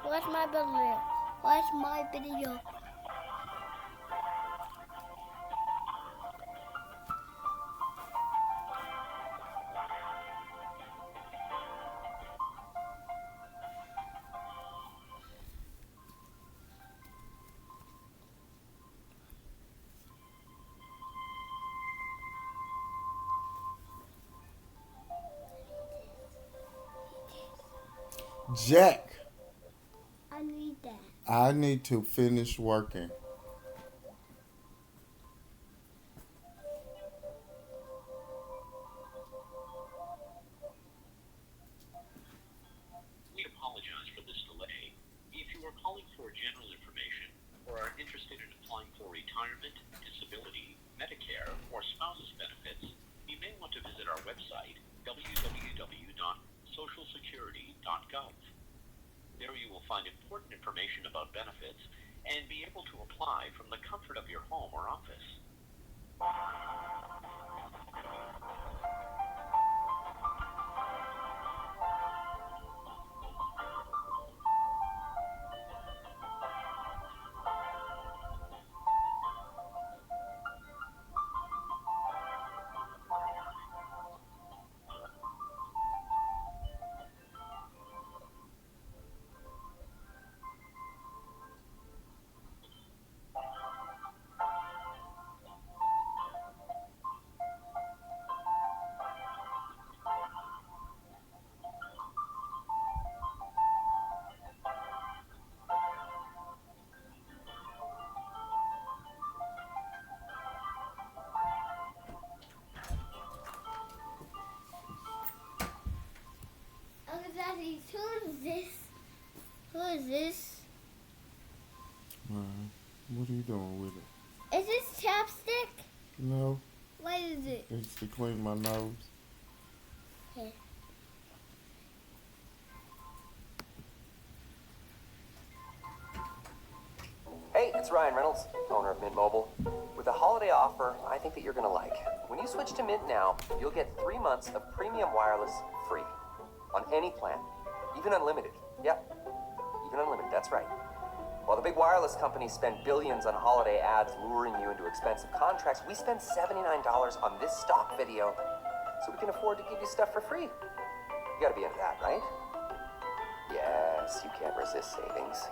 Watch my video. Watch my video. Jack, I need that. I need to finish working. We apologize for this delay. If you are calling for general information or are interested in applying for retirement, disability, Medicare, or spouse's benefits, you may want to visit our website, www.socialsecurity.gov. There you will find important information about benefits and be able to apply from the comfort of your home or office. Uncle Daddy, who is this? Who is this? What are you doing with it? Is this chapstick? No, What is it? it's to clean my nose. Okay. Hey, it's Ryan Reynolds, owner of Mint Mobile. With a holiday offer I think that you're going to like. When you switch to Mint now, you'll get 3 months of premium wireless free on any plan, even unlimited. Yep, even unlimited, that's right. While the big wireless companies spend billions on holiday ads luring you into expensive contracts, we spend $79 on this stock video so we can afford to give you stuff for free. You gotta be into that, right? Yes, you can't resist savings.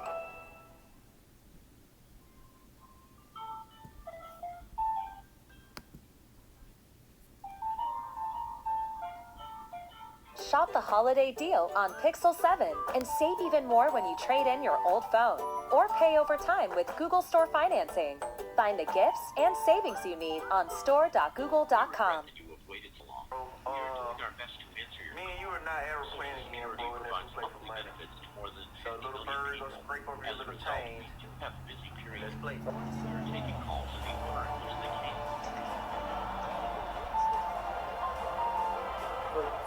Shop the holiday deal on Pixel 7 and save even more when you trade in your old phone or pay over time with Google Store financing. Find the gifts and savings you need on store.google.com. You have waited so long. We are doing our best to answer your Me and you are not airplanes again, Security bro. Let's provides play for monthly money. benefits to more than So 50 little million birds, people. let's break over your As a little result, chains. we do have busy periods. Let's play. We're taking calls in the order in which they came.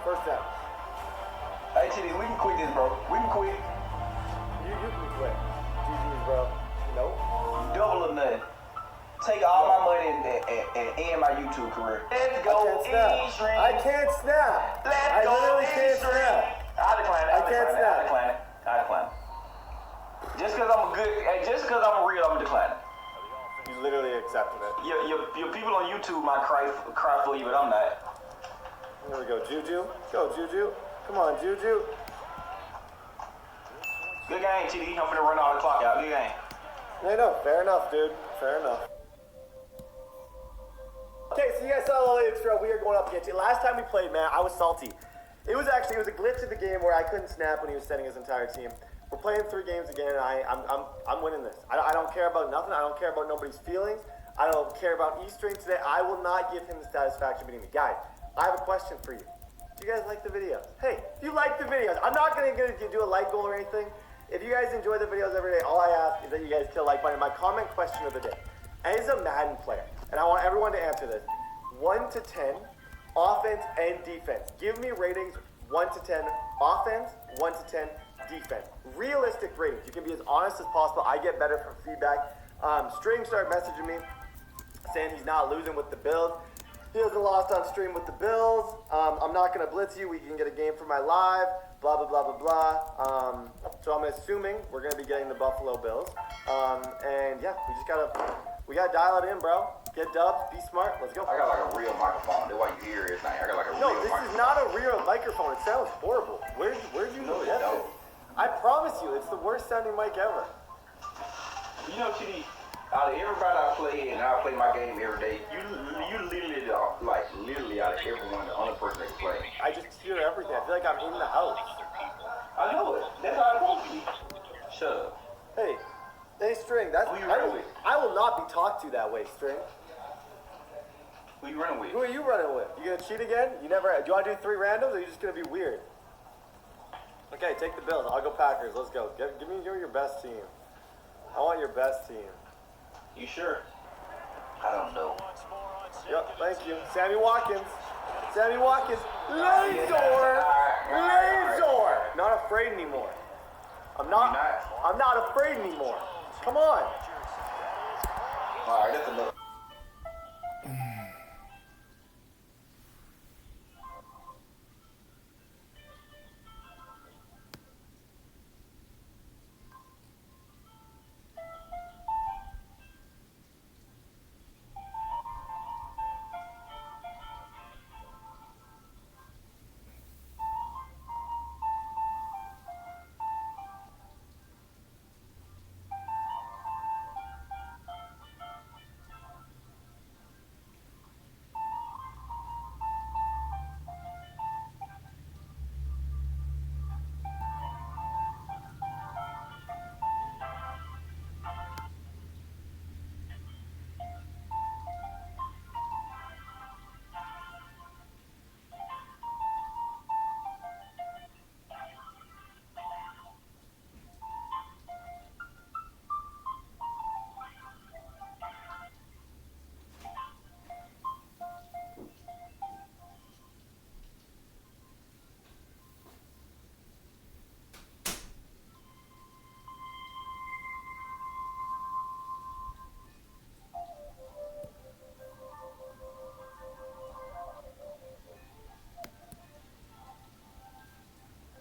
First down. Hey, Chitty, we can quit this, bro. We can quit. You can quit. GG's, bro. Nope. Double or nothing. Take all my money and end my YouTube career. Let's go, E-Stream. I can't snap. Let's go, literally can't E-Stream. snap. I decline it. I can't snap. I decline it. I decline it. Just because I'm a good, just because I'm a real, I'm declining. You literally accepted it. Your people on YouTube might cry for you, but I'm not. Here we go, Juju. Go, Juju. Come on, Juju. Good game, TD. I'm gonna run all the clock out. Good game. No, fair enough, dude. Fair enough. Okay, so you guys saw the intro. We are going up against it. Last time we played, man, I was salty. It was a glitch of the game where I couldn't snap when he was setting his entire team. We're playing 3 games again, and I'm winning this. I don't care about nothing. I don't care about nobody's feelings. I don't care about E-String today. I will not give him the satisfaction of beating me. Guys, I have a question for you. Do you guys like the videos? Hey, if you like the videos, I'm not gonna do a like goal or anything. If you guys enjoy the videos every day, all I ask is that you guys hit the like button. My comment question of the day. As a Madden player, and I want everyone to answer this, 1 to 10, offense and defense. Give me ratings 1 to 10, offense, 1 to 10, defense. Realistic ratings. You can be as honest as possible. I get better from feedback. String started messaging me, saying he's not losing with the Bills. He hasn't lost on stream with the Bills. I'm not going to blitz you. We can get a game for my live. Blah, blah, blah, blah, blah. So I'm assuming we're going to be getting the Buffalo Bills. And yeah, we gotta dial it in, bro. Get dubs, be smart. Let's go. I got like a real microphone. That's why you hear everything. I got like a No, real this microphone. is not a real microphone. It sounds horrible. Where'd you No, get it this? don't. I promise you, it's the worst sounding mic ever. You know, TD, out of everybody I play, and I play my game every day, you literally, literally out of everyone, the only person that can play. I just hear everything. I feel like I'm in the house. I know it. That's how it's supposed to be. Shut up. Hey, String, that's Who you running with? I will not be talked to that way, String. Who you running with? Who are you running with? You gonna cheat again? Do you want to do 3 randoms, or are you just gonna be weird? Okay, take the Bills. I'll go Packers. Let's go. Give me your best team. I want your best team. You sure? I don't know. Yep, thank you. Sammy Watkins. Lazor! Not afraid anymore. I'm not afraid anymore. Come on. Alright, that's enough.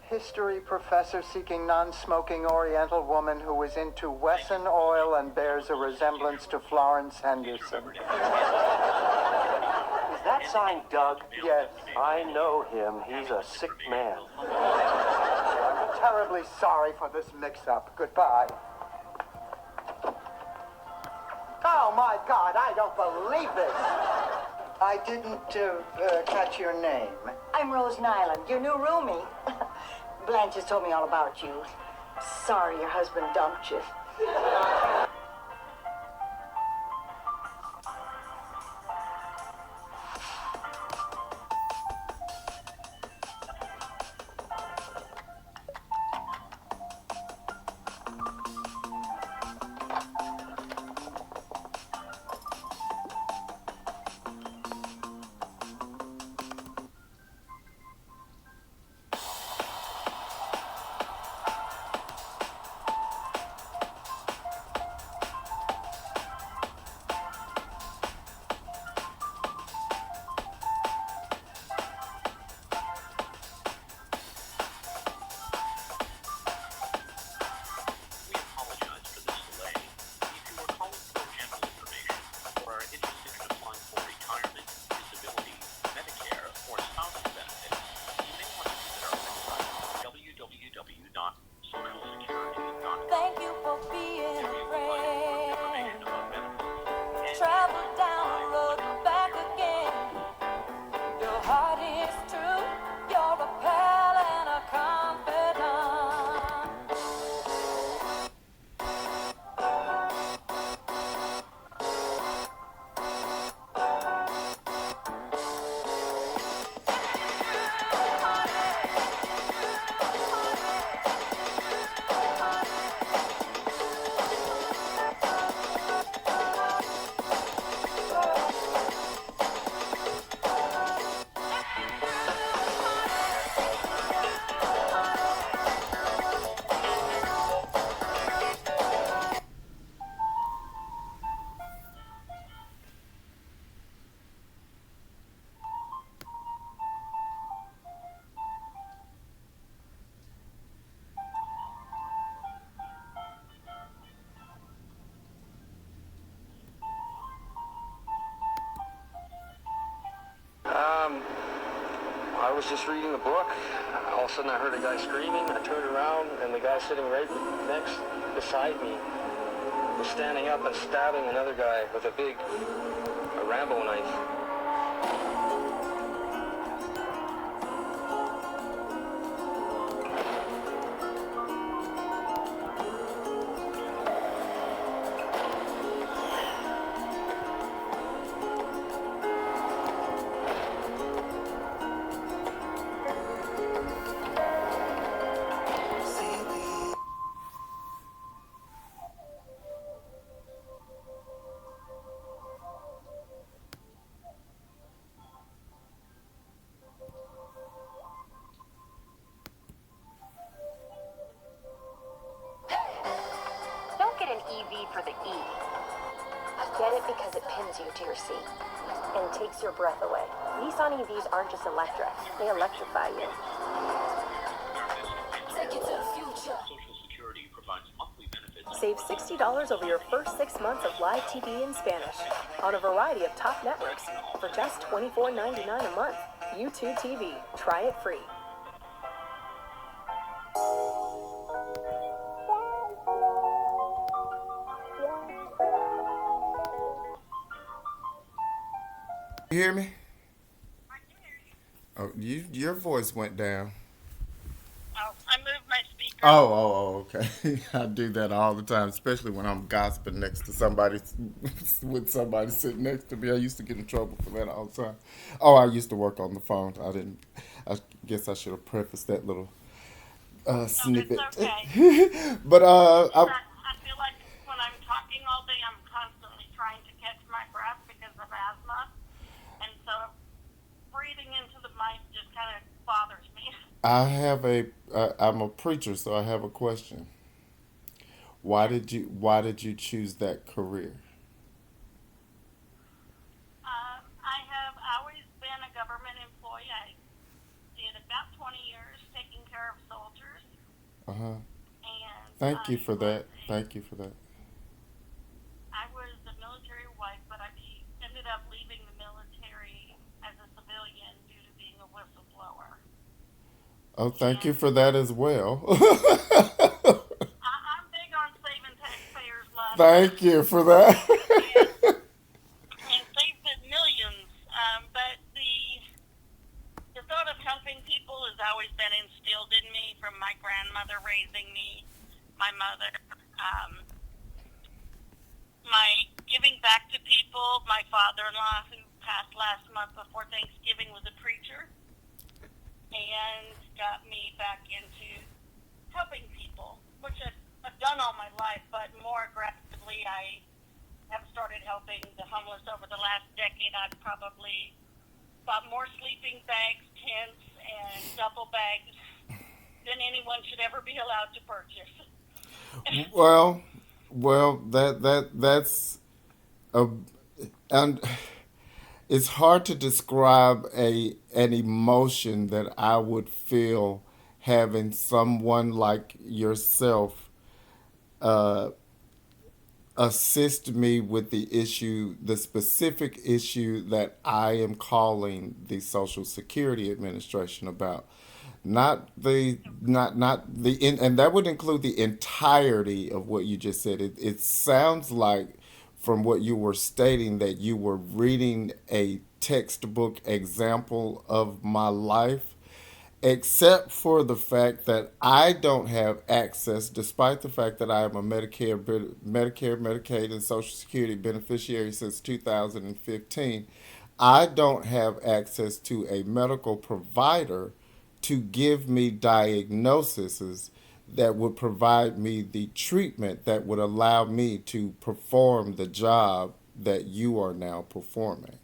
History professor seeking non-smoking Oriental woman who is into Wesson oil and bears a resemblance to Florence Henderson. Is that sign Doug? Yes. I know him. He's a sick man. I'm terribly sorry for this mix-up. Goodbye. Oh my God, I don't believe this. I didn't catch your name. I'm Rose Nyland, your new roomie. Blanche has told me all about you. Sorry your husband dumped you. was just reading a book. All of a sudden I heard a guy screaming. I turned around and the guy sitting right next beside me was standing up and stabbing another guy with a Rambo knife. Don't get an EV for the E. Get it because it pins you to your seat and takes your breath away. Nissan EVs aren't just electric, they electrify you. Take it to the future. Social Security provides monthly benefits. Save $60 over your first 6 months of live TV in Spanish on a variety of top networks for just $24.99 a month. YouTube TV. Try it free. You hear me? Oh, your voice went down. Oh, I moved my speaker. Oh, okay. I do that all the time, especially when I'm gossiping next to somebody, with somebody sitting next to me. I used to get in trouble for that all the time. Oh, I used to work on the phone. I guess I should have prefaced that little snippet. No, it's okay. But I feel like when I'm talking all day, I'm constantly trying to catch my breath because of asthma. And so breathing into the mic just kind of bothers me. I'm a preacher, so I have a question. Why did you choose that career? I have always been a government employee. I did about 20 years taking care of soldiers. Uh-huh. And Thank you for that. Thank you for that. I was a military wife, but I ended up leaving the military as a civilian due to being a whistleblower. Oh, thank you for that as well. I'm big on saving taxpayers' money. Thank you for that. And saved it millions. But the thought of helping people has always been instilled in me from my grandmother raising me, my mother. My giving back to people. My father-in-law, who passed last month before Thanksgiving, was a preacher and got me back into helping people, which I've done all my life, but more aggressively I have started helping the homeless over the last decade. I've probably bought more sleeping bags, tents, and duffel bags than anyone should ever be allowed to purchase. Well, that's and it's hard to describe an emotion that I would feel having someone like yourself assist me with the specific issue that I am calling the Social Security Administration about. And that would include the entirety of what you just said. It sounds like, from what you were stating, that you were reading a textbook example of my life, except for the fact that I don't have access, despite the fact that I am a Medicare, Medicaid, and Social Security beneficiary since 2015. I don't have access to a medical provider to give me diagnoses that would provide me the treatment that would allow me to perform the job that you are now performing.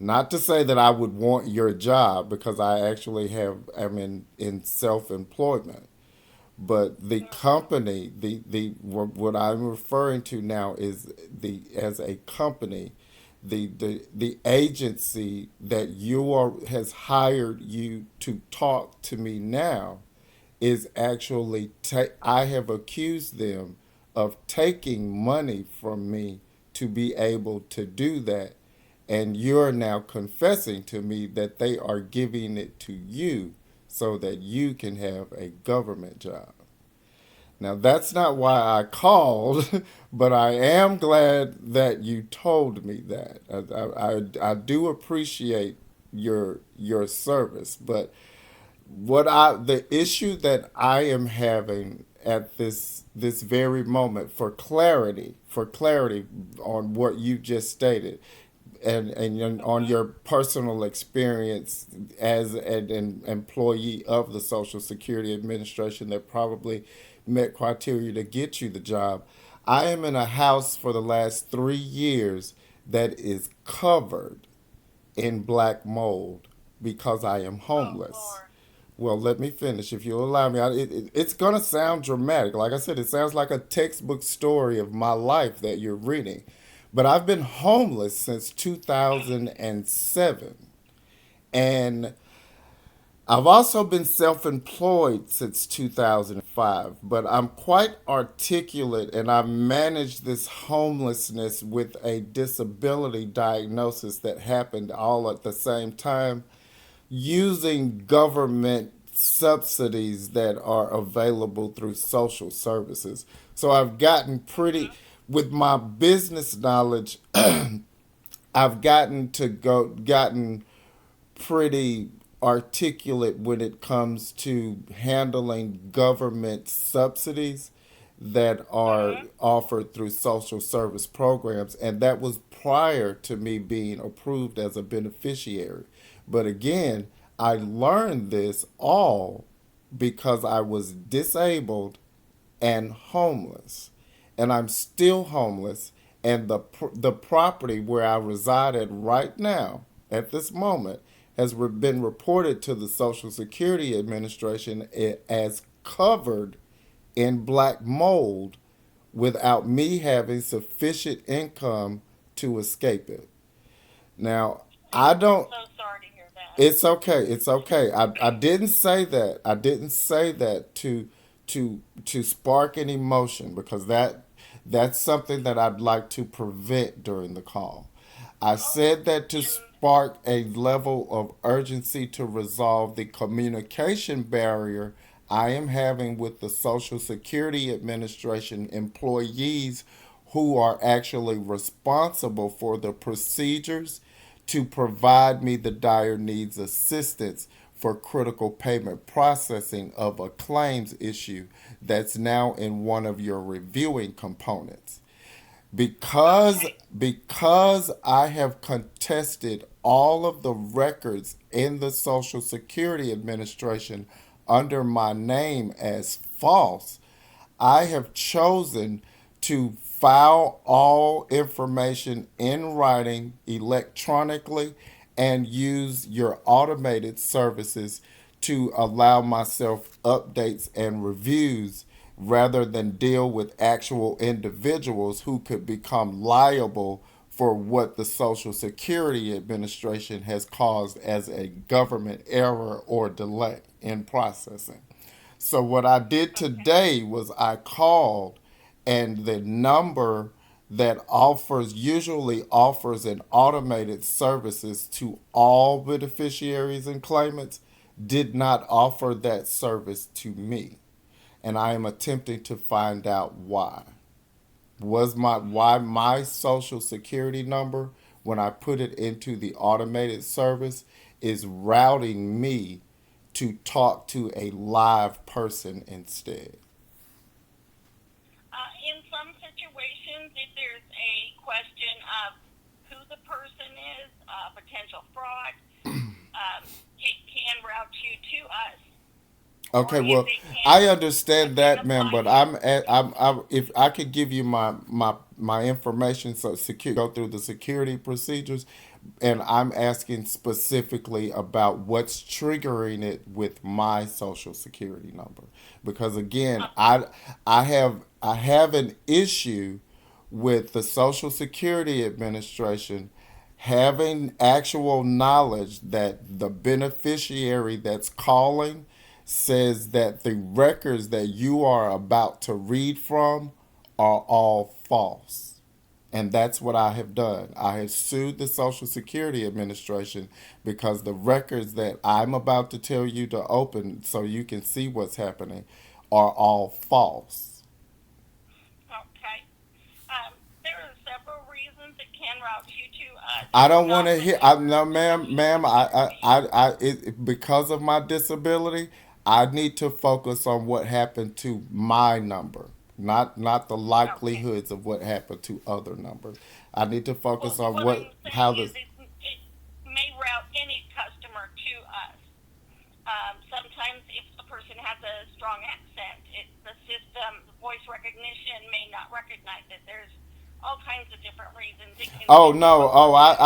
Not to say that I would want your job, because I actually am in self-employment, but the company, what I'm referring to now is as a company, the agency that has hired you to talk to me now is actually I have accused them of taking money from me to be able to do that, And you're now confessing to me that they are giving it to you so that you can have a government job. Now, that's not why I called, but I am glad that you told me that. I do appreciate your service, but the issue that I am having at this very moment for clarity on what you just stated, and on your personal experience as an employee of the Social Security Administration that probably met criteria to get you the job. I am in a house for the last 3 years that is covered in black mold because I am homeless. Well, let me finish if you'll allow me. It's going to sound dramatic. Like I said, it sounds like a textbook story of my life that you're reading. But I've been homeless since 2007. And I've also been self-employed since 2005, but I'm quite articulate and I've managed this homelessness with a disability diagnosis that happened all at the same time using government subsidies that are available through social services. So I've with my business knowledge, I've gotten pretty articulate when it comes to handling government subsidies that are offered through social service programs. And that was prior to me being approved as a beneficiary. But again, I learned this all because I was disabled and homeless. And I'm still homeless. And the property where I reside at right now, at this moment, has been reported to the Social Security Administration as covered in black mold without me having sufficient income to escape it. Now, I don't. I'm so sorry to hear that. It's okay. It's okay. I didn't say that. I didn't say that to spark an emotion because that's something that I'd like to prevent during the call. I said that to spark a level of urgency to resolve the communication barrier I am having with the Social Security Administration employees who are actually responsible for the procedures to provide me the dire needs assistance for critical payment processing of a claims issue that's now in one of your reviewing components. Because I have contested all of the records in the Social Security Administration under my name as false, I have chosen to file all information in writing electronically and use your automated services to allow myself updates and reviews rather than deal with actual individuals who could become liable for what the Social Security Administration has caused as a government error or delay in processing. So what I did today was I called, and the number that usually offers an automated services to all beneficiaries and claimants did not offer that service to me. And I am attempting to find out why. Why my social security number, when I put it into the automated service, is routing me to talk to a live person instead. In some situations, if there's a question of who the person is, potential fraud, it can route you to us. Okay, well, I understand that, ma'am, but if I could give you my information, so go through the security procedures, and I'm asking specifically about what's triggering it with my social security number, because again, I have an issue with the Social Security Administration having actual knowledge that the beneficiary that's calling says that the records that you are about to read from are all false. And that's what I have done. I have sued the Social Security Administration because the records that I'm about to tell you to open so you can see what's happening are all false. Okay. There are several reasons it can route you to us. I don't want Not to hear. No, ma'am. Because of my disability, I need to focus on what happened to my number, not the Okay. likelihoods of what happened to other numbers. I need to Well, focus on what I'm how saying is this. it may route any customer to us. Sometimes if the person has a strong accent, the system, the voice recognition may not recognize it. There's all kinds of different reasons it can Oh send you no! over to.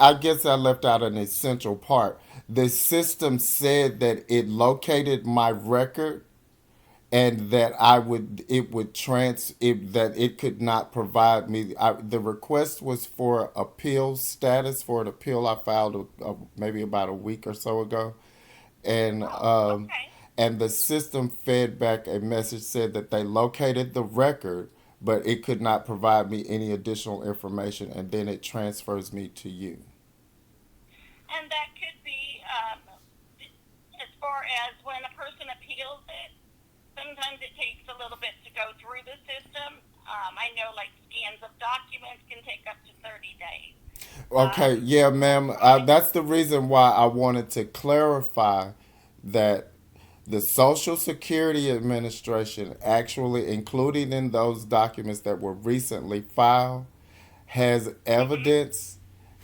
I guess I left out an essential part. The system said that it located my record and that it would that it could not provide me. The request was for appeal status for an appeal I filed maybe about a week or so ago, and Oh, okay. and the system fed back a message said that they located the record, but it could not provide me any additional information, and then it transfers me to you. And that could be, as far as when a person appeals it, sometimes it takes a little bit to go through the system. I know like scans of documents can take up to 30 days. Okay, yeah, ma'am. That's the reason why I wanted to clarify that the Social Security Administration, actually including in those documents that were recently filed, has evidence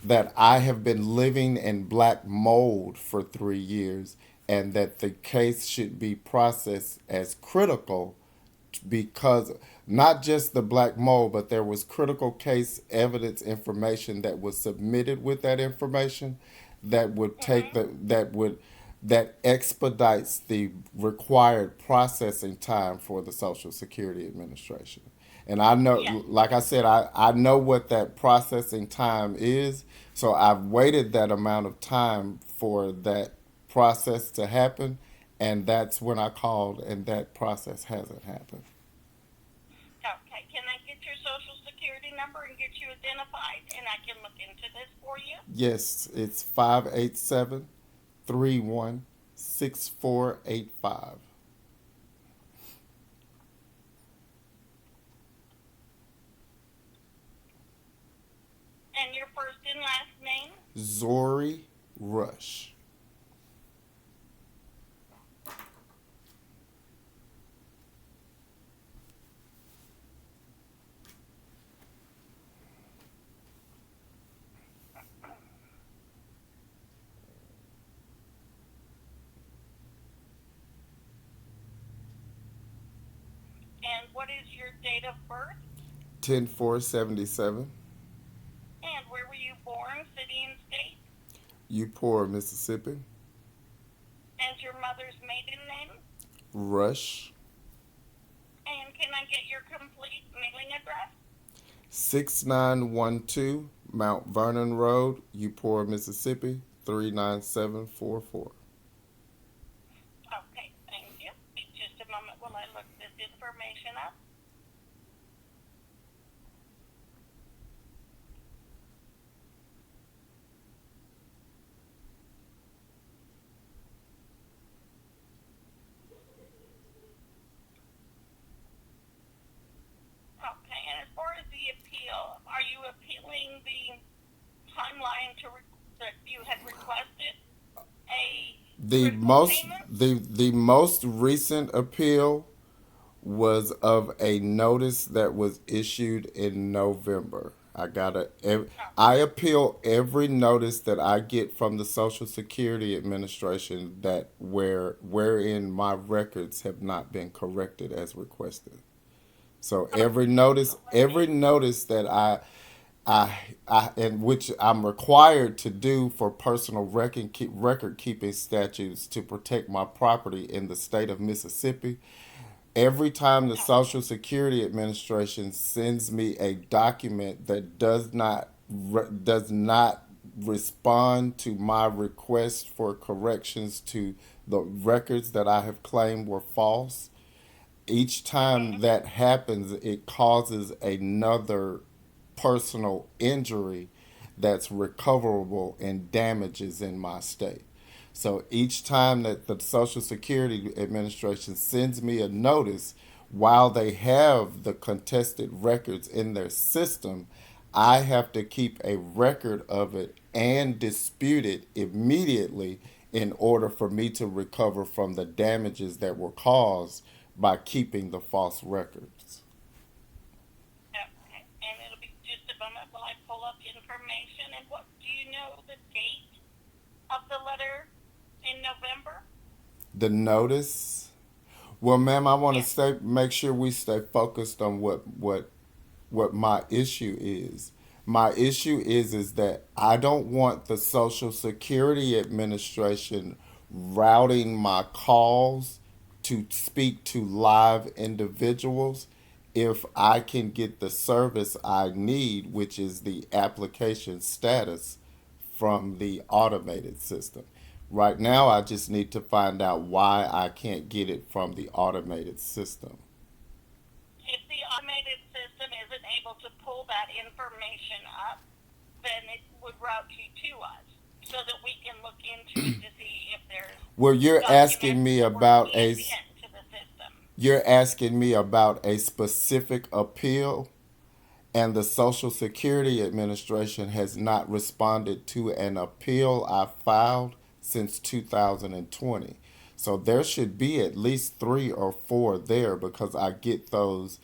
that I have been living in black mold for 3 years and that the case should be processed as critical because not just the black mold, but there was critical case evidence information that was submitted with that information that would take that expedites the required processing time for the Social Security Administration. And I know, Yes. like I said, I know what that processing time is. So I've waited that amount of time for that process to happen. And that's when I called, and that process hasn't happened. Okay. Can I get your social security number and get you identified, and I can look into this for you? Yes, it's 587-31-6485. And your first and last name? Zori Rush. And what is your date of birth? 10477. And where were you born, city and state? Upor, Mississippi. And your mother's maiden name? Rush. And can I get your complete mailing address? 6912 Mount Vernon Road, Upor, Mississippi 39744. Okay, thank you. Just a moment while I look this information up. Okay, and as far as the appeal, are you appealing the timeline that you had requested a The critical most payment? the most recent appeal was of a notice that was issued in November. I appeal every notice that I get from the Social Security Administration wherein my records have not been corrected as requested. So every notice that and which I'm required to do for personal record keeping statutes to protect my property in the state of Mississippi. Every time the Social Security Administration sends me a document that does not respond to my request for corrections to the records that I have claimed were false, each time that happens, it causes another personal injury that's recoverable in damages in my state. So each time that the Social Security Administration sends me a notice, while they have the contested records in their system, I have to keep a record of it and dispute it immediately in order for me to recover from the damages that were caused by keeping the false records. Okay. And it'll be just a moment while I pull up information. And what do you know the date of the letter in November? The notice. Well, ma'am, I want to Yes. make sure we stay focused on what my issue is. My issue is that I don't want the Social Security Administration routing my calls to speak to live individuals if I can get the service I need, which is the application status from the automated system. Right now, I just need to find out why I can't get it from the automated system. If the automated system isn't able to pull that information up, then it would route you to us so that we can look into it to see if there's Well, documents that were scanned into the system. you're asking me about a specific appeal, and the Social Security Administration has not responded to an appeal I filed since 2020. So there should be at least 3 or 4 there because I get those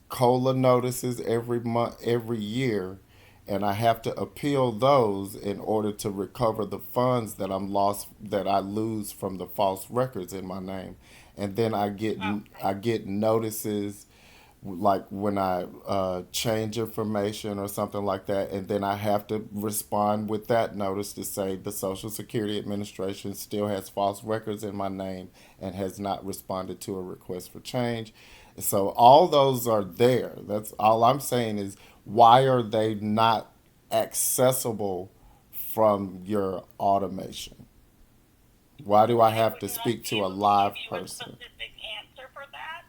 COLA notices every month, every year, and I have to appeal those in order to recover the funds that I lose from the false records in my name. And then I get notices like when I change information or something like that, and then I have to respond with that notice to say the Social Security Administration still has false records in my name and has not responded to a request for change. So all those are there. That's all I'm saying is why are they not accessible from your automation? Why do I have to speak to a live person? Specific answer for that.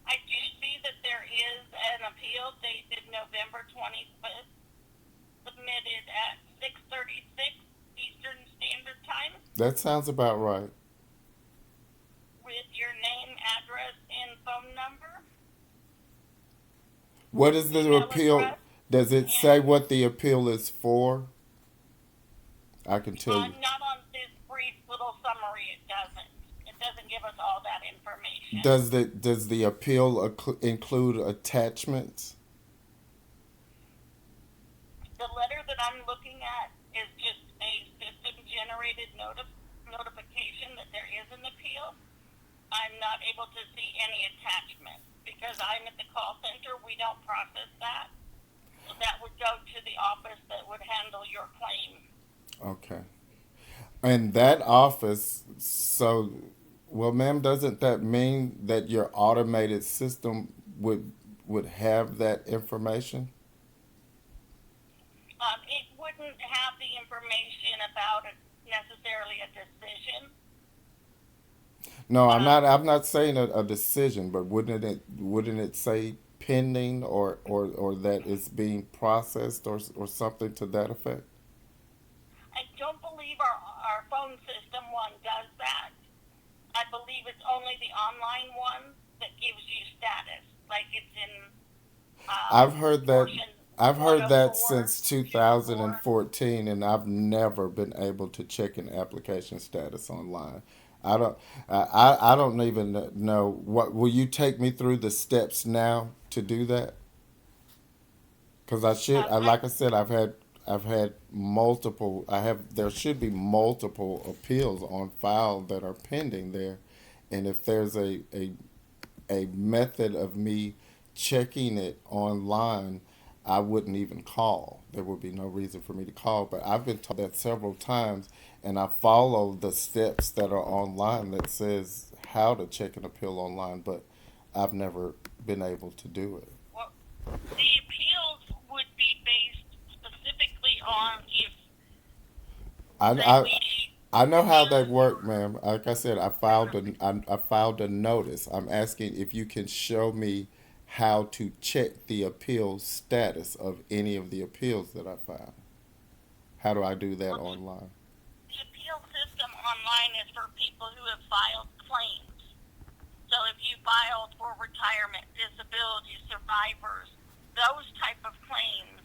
I do see that there is an appeal dated November 25th, submitted at 6:36 Eastern Standard Time That sounds about right. with your name, address, and phone number. What is the Email appeal? address. Does it say what the appeal is for? I can tell you. Not on this brief little summary. It doesn't. It doesn't give us all that information. Does the appeal include attachments? The letter that I'm looking at is just a system-generated notification that there is an appeal. I'm not able to see any attachment because I'm at the call center. We don't process that. So that would go to the office that would handle your claim. Okay. And that office, so, well, ma'am, doesn't that mean that your automated system would have that information? It wouldn't have the information about necessarily a decision. No, I'm not saying a decision, but wouldn't it say pending or that it's being processed or something to that effect? I don't believe our phone system one does that. I believe it's only the online one that gives you status, like it's in. I've heard that. portion I've heard that 104, since 2014, and I've never been able to check an application status online. I don't even know what. Will you take me through the steps now to do that? Because like I said, I've had multiple. There should be multiple appeals on file that are pending there, and if there's a method of me checking it online, I wouldn't even call. There would be no reason for me to call. But I've been told that several times, and I follow the steps that are online that says how to check an appeal online, but I've never been able to do it. Well, the appeals would be based specifically on if. I know how they work, ma'am. Like I said, I filed a notice. I'm asking if you can show me how to check the appeal status of any of the appeals that I file. How do I do that online? The appeal system online is for people who have filed claims. So if you filed for retirement, disability, survivors, those type of claims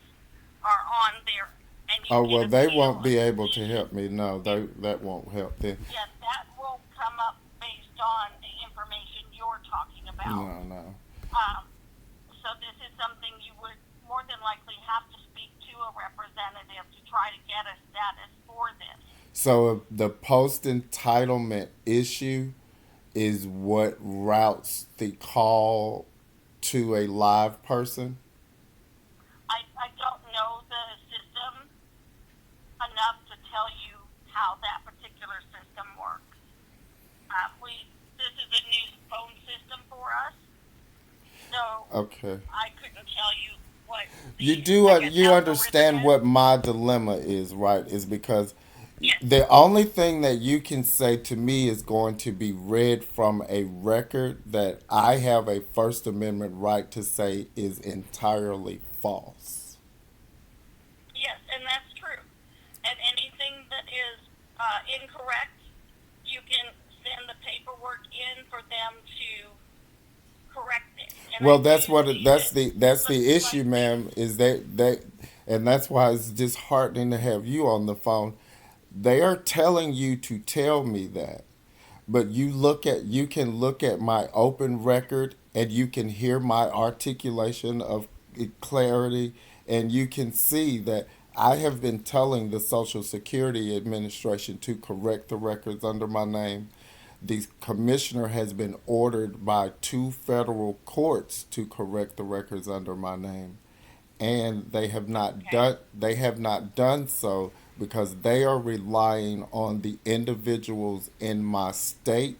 are on there. And you Oh, can well, they appeal won't be and able to see. help me. No, that won't help them. Yes, that will come up based on the information you're talking about. No, no. So this is something you would more than likely have to speak to a representative to try to get a status for this. So the post entitlement issue is what routes the call to a live person. I don't know the system enough to tell you how that particular system works. This is a new phone system for us, so Okay. I couldn't tell you what. You do you understand what my dilemma is, right? Is because the only thing that you can say to me is going to be read from a record that I have a First Amendment right to say is entirely false. Yes, and that's true. And anything that is incorrect, you can send the paperwork in for them to correct it. And Well, that's the issue, ma'am. Is that and that's why it's disheartening to have you on the phone. They are telling you to tell me that, but you can look at my open record and you can hear my articulation of clarity, and you can see that I have been telling the Social Security Administration to correct the records under my name. The commissioner has been ordered by 2 federal courts to correct the records under my name, and they have not done so because they are relying on the individuals in my state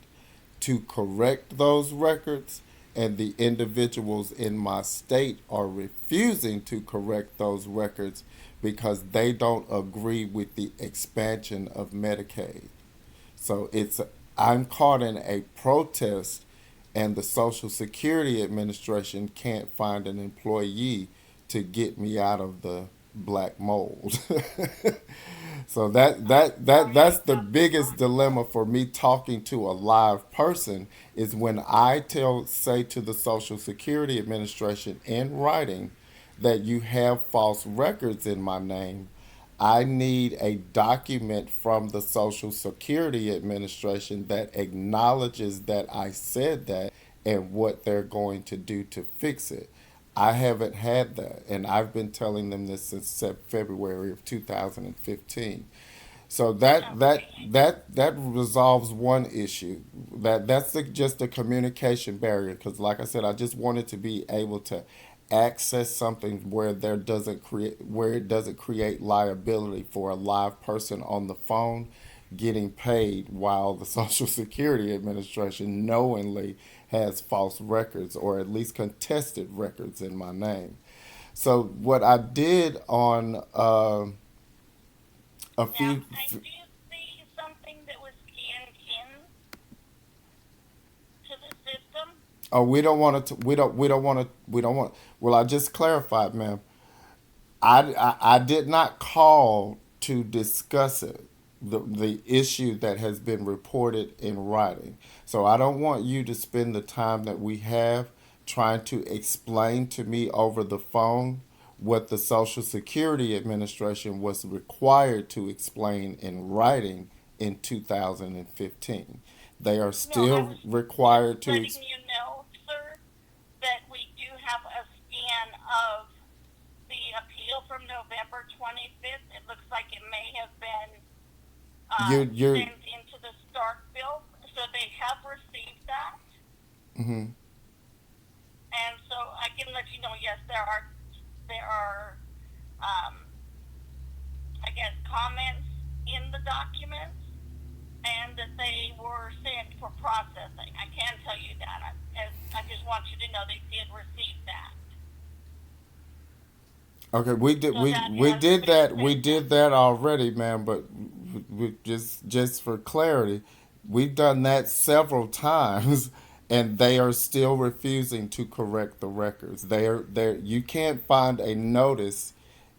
to correct those records, and the individuals in my state are refusing to correct those records because they don't agree with the expansion of Medicaid. So I'm caught in a protest, and the Social Security Administration can't find an employee to get me out of the black mold. So that's the biggest dilemma for me talking to a live person is when I say to the Social Security Administration in writing that you have false records in my name. I need a document from the Social Security Administration that acknowledges that I said that and what they're going to do to fix it. I haven't had that, and I've been telling them this since February of 2015. So that resolves one issue. That's just a communication barrier. Because, like I said, I just wanted to be able to access something where it doesn't create liability for a live person on the phone getting paid while the Social Security Administration knowingly has false records or at least contested records in my name. So what I did on a few. Now, I do see something that was scanned in to the system. Oh, we don't want to. We don't want to. We don't want. Well, I just clarified, ma'am. I did not call to discuss it, the issue that has been reported in writing. So I don't want you to spend the time that we have trying to explain to me over the phone what the Social Security Administration was required to explain in writing in 2015. They are still required to. Letting you know, sir, that we do have a scan of the appeal from November 25th. It looks like it may have been sent into the Starkville, so they have received that. Mm-hmm. And so I can let you know, yes, there are I guess, comments in the documents, and that they were sent for processing. I can tell you that. I just want you to know they did receive that. Okay, we did that already, ma'am. But we just for clarity, we've done that several times, and they are still refusing to correct the records. You can't find a notice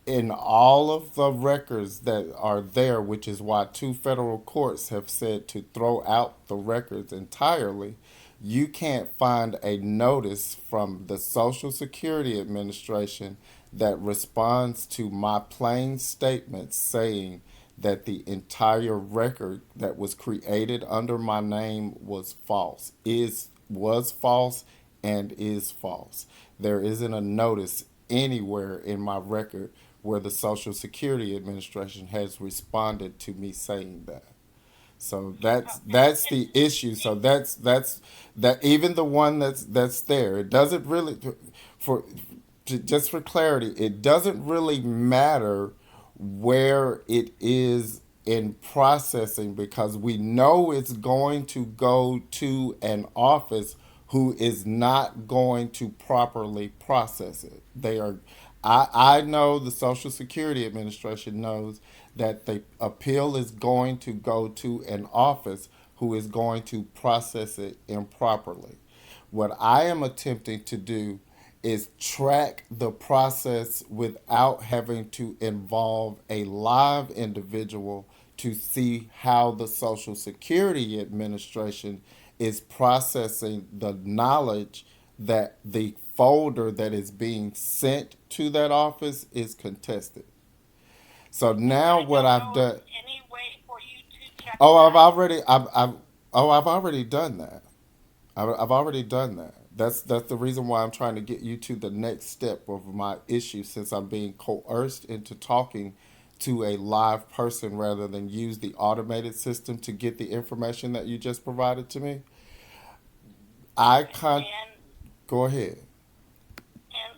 in all of the records that are there, which is why two federal courts have said to throw out the records entirely. You can't find a notice from the Social Security Administration that responds to my plain statement saying that the entire record that was created under my name was false, was false and is false. There isn't a notice anywhere in my record where the Social Security Administration has responded to me saying that. So that's the issue. So that's that even the one that's there. It doesn't really for just for clarity, it doesn't really matter where it is in processing because we know it's going to go to an office who is not going to properly process it. I know the Social Security Administration knows that the appeal is going to go to an office who is going to process it improperly. What I am attempting to do is track the process without having to involve a live individual to see how the Social Security Administration is processing the knowledge that the folder that is being sent to that office is contested. So now what I've done. Any way for you to check Oh, I've that? already done that. I've already done that. That's the reason why I'm trying to get you to the next step of my issue, since I'm being coerced into talking to a live person rather than use the automated system to get the information that you just provided to me. I can't. And, Go ahead. and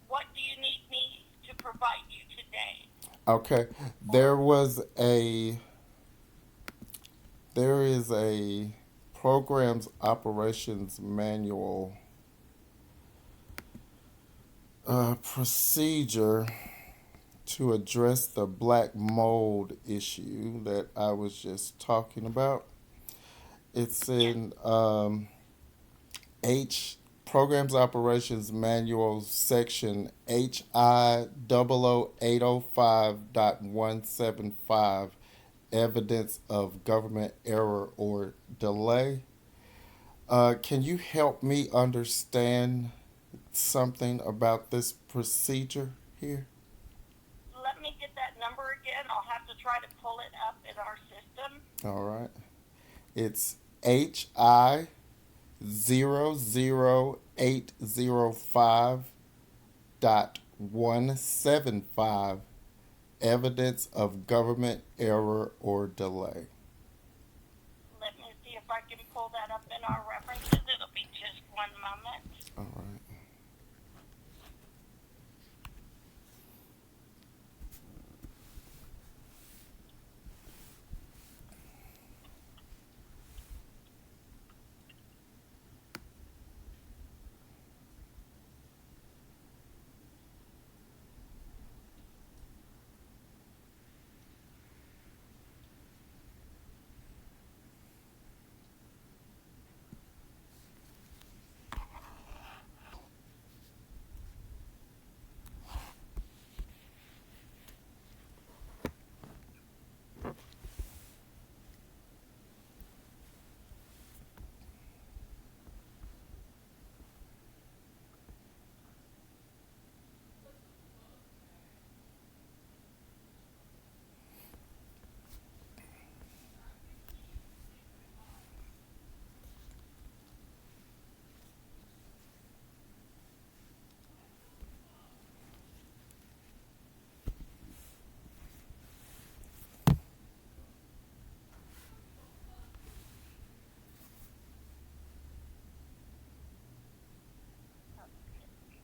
what do you need me to provide you today? Okay. There is a programs operations manual procedure to address the black mold issue that I was just talking about. It's in H Programs Operations Manual section HI 00805.175, evidence of government error or delay. Can you help me understand something about this procedure here? Let me get that number again. I'll have to try to pull it up in our system. All right. It's HI 00805.175, evidence of government error or delay. Let me see if I can pull that up in our references. It'll be just one moment. All right.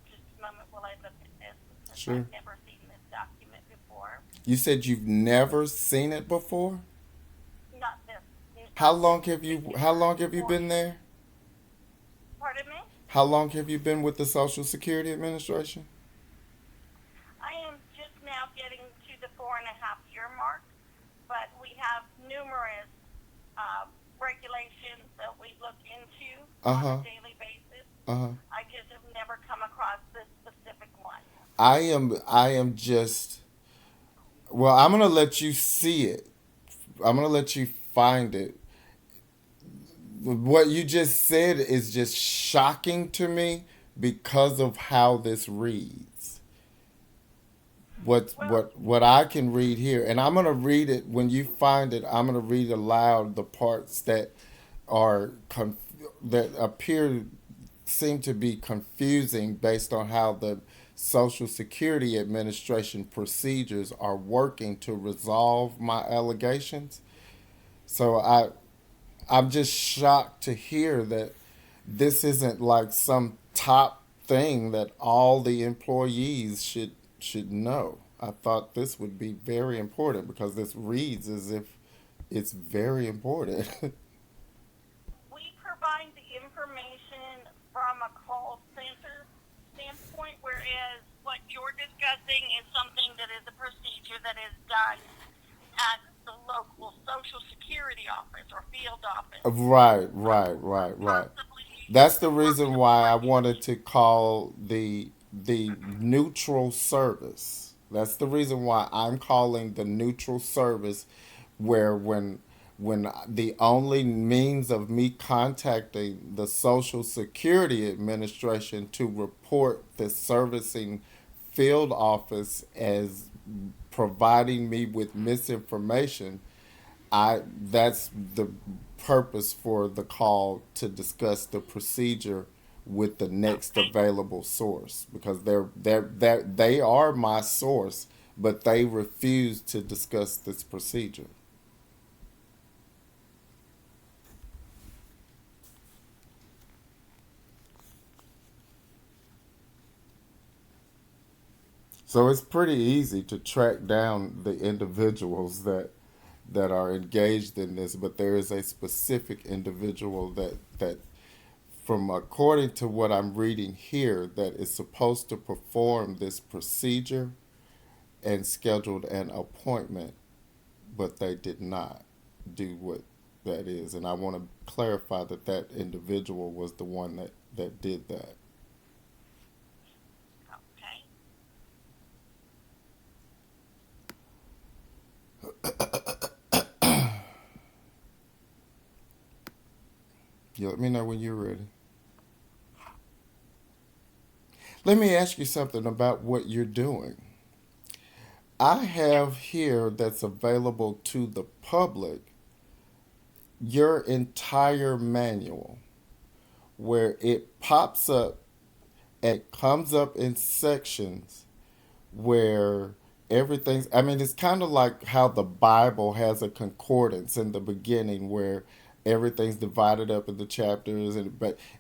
Just a moment while I look at this. Sure. I've never seen this document before. You said you've never seen it before? Not this. How long have you been there? Pardon me? How long have you been with the Social Security Administration? I am just now getting to the 4.5-year mark, but we have numerous regulations that we look into Uh on a huh. daily basis. Uh huh. I just have never come across this specific one. I am just, well, I'm gonna let you see it. I'm gonna let you find it. What you just said is just shocking to me because of how this reads. Well, What I can read here, and I'm gonna read it when you find it. I'm gonna read aloud the parts that are that appear seem to be confusing based on how the Social Security Administration procedures are working to resolve my allegations. So I'm just shocked to hear that this isn't like some top thing that all the employees should know. I thought this would be very important because this reads as if it's very important. we provide the information from a call center standpoint, whereas what you're discussing is something that is a procedure that is done at the local Social Security office or field office. Right. Possibly That's the works reason with why I wanted regulations. to call the neutral service. That's the reason why I'm calling the neutral service, where when the only means of me contacting the Social Security Administration to report the servicing field office as providing me with misinformation, I that's the purpose for the call to discuss the procedure with the next Okay. available source, because they are my source, but they refuse to discuss this procedure. So it's pretty easy to track down the individuals that are engaged in this, but there is a specific individual that from according to what I'm reading here, that is supposed to perform this procedure and scheduled an appointment, but they did not do what that is. And I want to clarify that that individual was the one that did that. Okay. You let me know when you're ready. Let me ask you something about what you're doing. I have here that's available to the public your entire manual, where it pops up and it comes up in sections where everything's, I mean, it's kind of like how the Bible has a concordance in the beginning where everything's divided up into chapters, and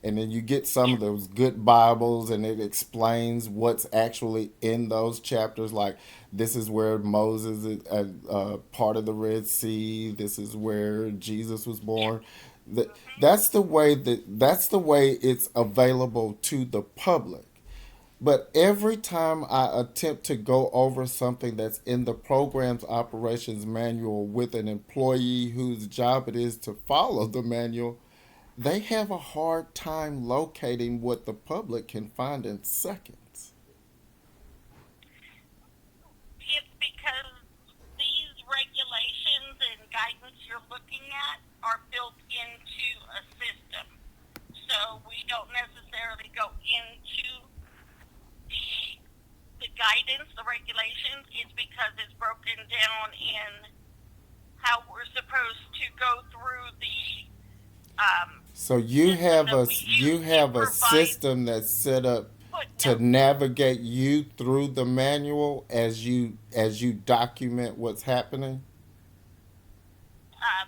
then you get some of those good Bibles and it explains what's actually in those chapters, like this is where Moses is part of the Red Sea, this is where Jesus was born. That's the way it's available to the public. But every time I attempt to go over something that's in the program's operations manual with an employee whose job it is to follow the manual, they have a hard time locating what the public can find in seconds. It's because these regulations and guidance you're looking at are built into a system. So we don't necessarily go into the the guidance, the regulations. It's because it's broken down in how we're supposed to go through the So you system have that a we you use. It have a provides system that's set up to footnotes. navigate you through the manual as you document what's happening. Uh,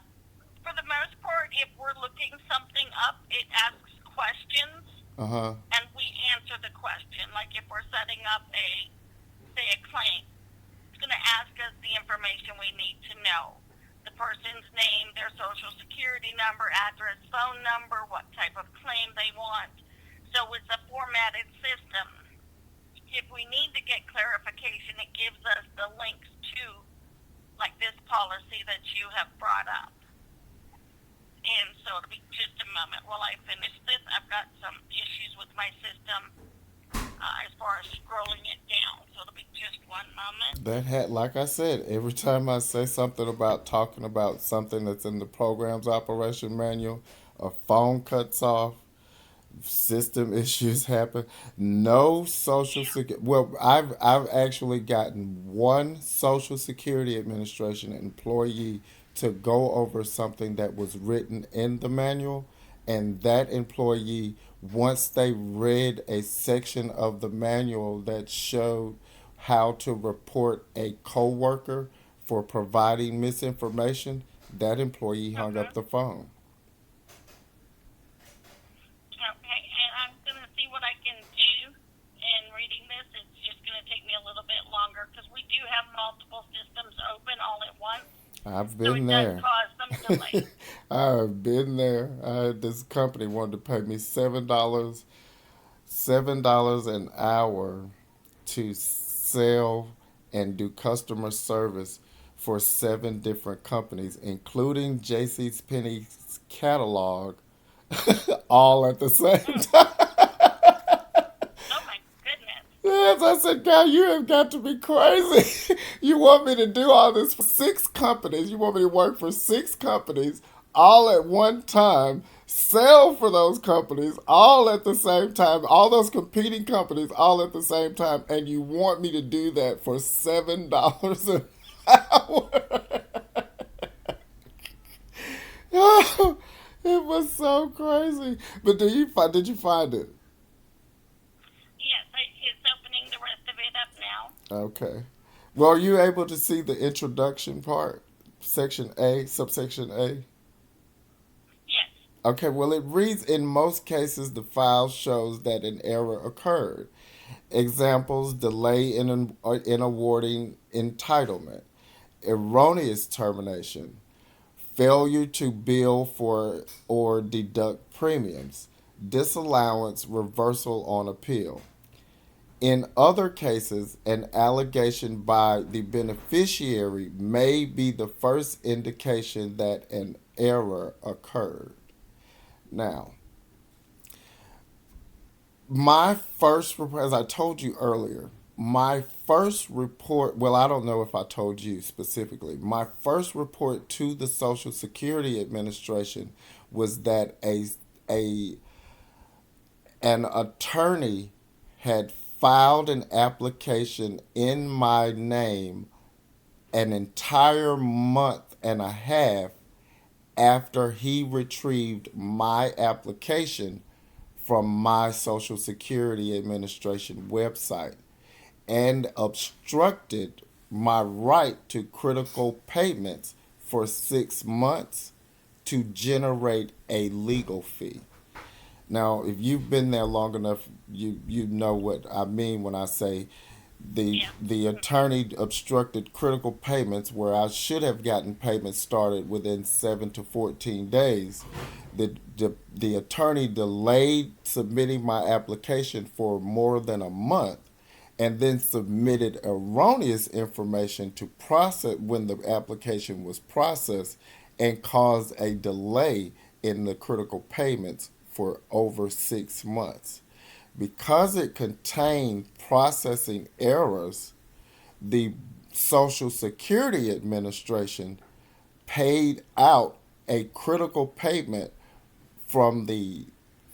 for the most part, if we're looking something up, it asks questions Uh huh. and we answer the question. Like if we're setting up say a claim, it's going to ask us the information we need to know. The person's name, their social security number, address, phone number, what type of claim they want. So it's a formatted system. If we need to get clarification, it gives us the links to, like this policy that you have brought up. And so it'll be just a moment while I finish this got some issues with my system as far as scrolling it down. So it'll be just one moment. That had, like I said, every time I say something about talking about something that's in the program's operation manual, a phone cuts off, system issues happen. No social security. Well, I've actually gotten one Social Security Administration employee to go over something that was written in the manual, and that employee, once they read a section of the manual that showed how to report a coworker for providing misinformation, that employee hung up the phone. Okay, and I'm going to see what I can do in reading this. It's just going to take me a little bit longer because we do have multiple systems open all at once. I've So been it there. does cause some delay. I've been there. This company wanted to pay me $7 an hour to sell and do customer service for 7 different companies, including JC's Penney's catalog, all at the same time. Oh my goodness. Yes, I said, God, you have got to be crazy. You want me to do all this for 6 companies. You want me to work for 6 companies all at one time, sell for those companies all at the same time, all those competing companies all at the same time, and you want me to do that for $7 an hour? Oh, it was so crazy. But did you find it? Yes, it's opening the rest of it up now. Okay. Well, are you able to see the introduction part? Section A, subsection A? Yes. Okay, well, it reads, in most cases, the file shows that an error occurred. Examples, delay in awarding entitlement, erroneous termination, failure to bill for or deduct premiums, disallowance, reversal on appeal. In other cases, an allegation by the beneficiary may be the first indication that an error occurred. Now, my first report, as I told you earlier, my first report, well, I don't know if I told you specifically, my first report to the Social Security Administration was that an attorney had filed an application in my name an entire month and a half after he retrieved my application from my Social Security Administration website and obstructed my right to critical payments for 6 months to generate a legal fee. Now, if you've been there long enough, you know what I mean when I say the attorney obstructed critical payments where I should have gotten payments started within 7 to 14 days. The attorney delayed submitting my application for more than a month and then submitted erroneous information to process when the application was processed and caused a delay in the critical payments for over 6 months. Because it contained processing errors, the Social Security Administration paid out a critical payment from the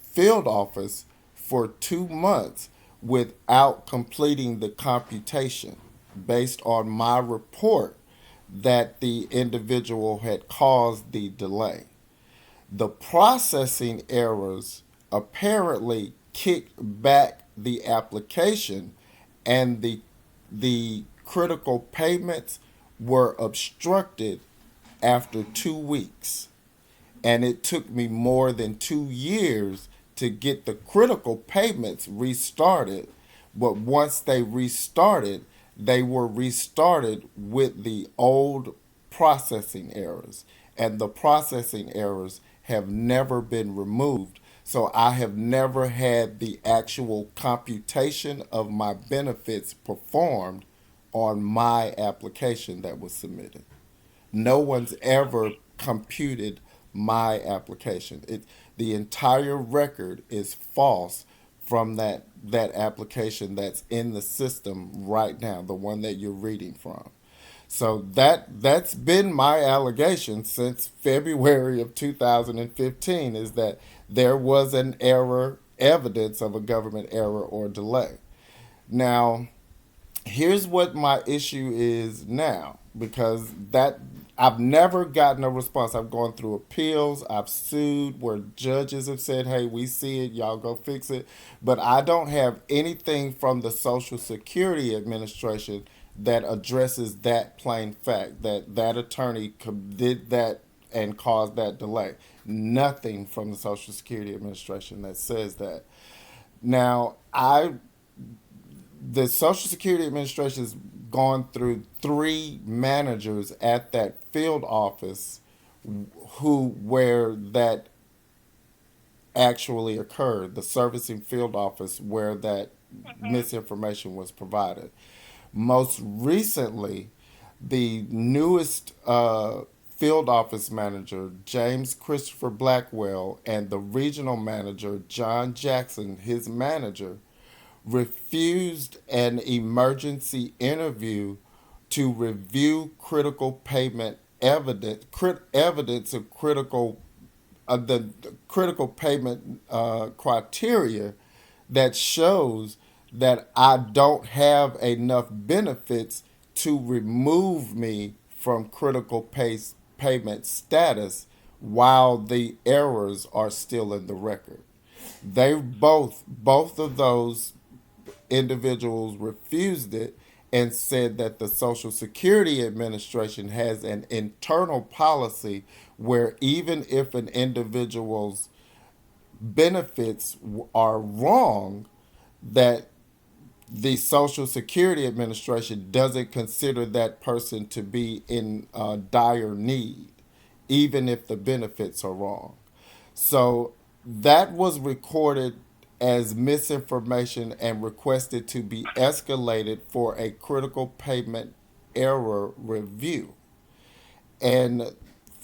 field office for 2 months without completing the computation based on my report that the individual had caused the delay. The processing errors apparently kicked back the application, and the critical payments were obstructed after 2 weeks. And it took me more than 2 years to get the critical payments restarted. But once they restarted, they were restarted with the old processing errors. And the processing errors have never been removed. So I have never had the actual computation of my benefits performed on my application that was submitted. No one's ever computed my application. The entire record is false from that application that's in the system right now, the one that you're reading from. So that's been my allegation since February of 2015, is that there was an error, evidence of a government error or delay. Now, here's what my issue is now, because that I've never gotten a response. I've gone through appeals, I've sued where judges have said, "Hey, we see it, y'all go fix it." But I don't have anything from the Social Security Administration that addresses that plain fact, that that attorney did that and caused that delay. Nothing from the Social Security Administration that says that. Now, the Social Security Administration has gone through 3 managers at that field office where that actually occurred, the servicing field office where that misinformation was provided. Most recently, the newest field office manager, James Christopher Blackwell, and the regional manager, John Jackson, his manager, refused an emergency interview to review critical payment evidence of the critical payment criteria that shows that I don't have enough benefits to remove me from critical payment status while the errors are still in the record. They both of those individuals refused it and said that the Social Security Administration has an internal policy where even if an individual's benefits are wrong, that the Social Security Administration doesn't consider that person to be in dire need, even if the benefits are wrong. So that was recorded as misinformation and requested to be escalated for a critical payment error review. And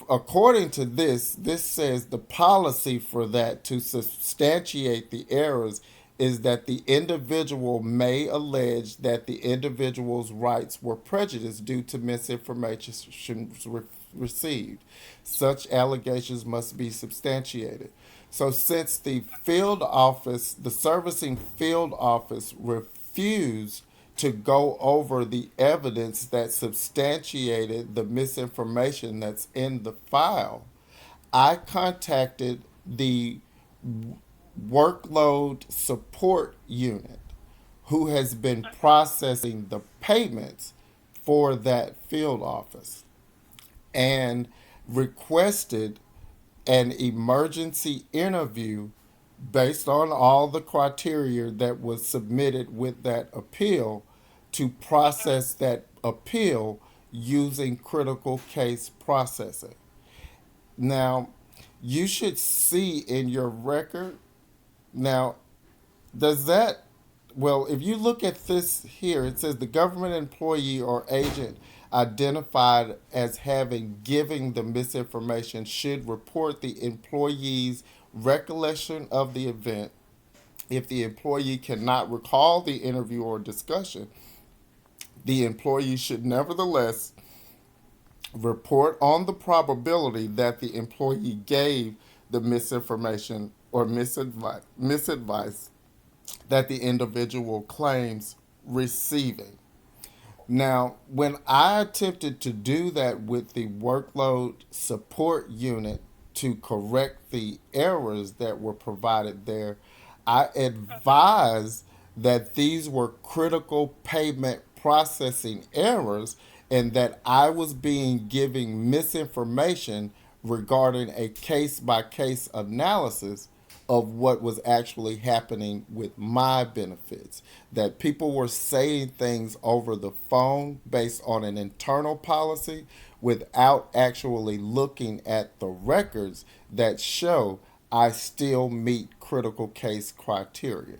according to this says the policy for that to substantiate the errors is that the individual may allege that the individual's rights were prejudiced due to misinformation received. Such allegations must be substantiated. So since the servicing field office refused to go over the evidence that substantiated the misinformation that's in the file, I contacted the workload support unit who has been processing the payments for that field office and requested an emergency interview based on all the criteria that was submitted with that appeal to process that appeal using critical case processing. Now, you should see in your record, now, if you look at this here, it says the government employee or agent identified as having given the misinformation should report the employee's recollection of the event. If the employee cannot recall the interview or discussion, the employee should nevertheless report on the probability that the employee gave the misinformation or misadvice that the individual claims receiving. Now, when I attempted to do that with the workload support unit to correct the errors that were provided there, I advised that these were critical payment processing errors and that I was being given misinformation regarding a case-by-case analysis of what was actually happening with my benefits. That people were saying things over the phone based on an internal policy without actually looking at the records that show I still meet critical case criteria.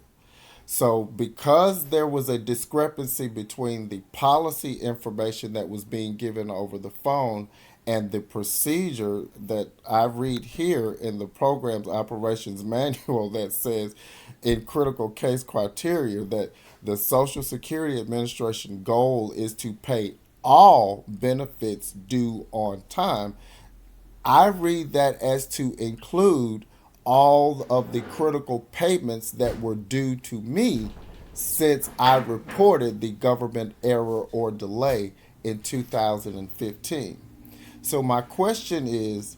So because there was a discrepancy between the policy information that was being given over the phone And the procedure that I read here in the program's operations manual that says in critical case criteria that the Social Security Administration goal is to pay all benefits due on time. I read that as to include all of the critical payments that were due to me since I reported the government error or delay in 2015. So my question is,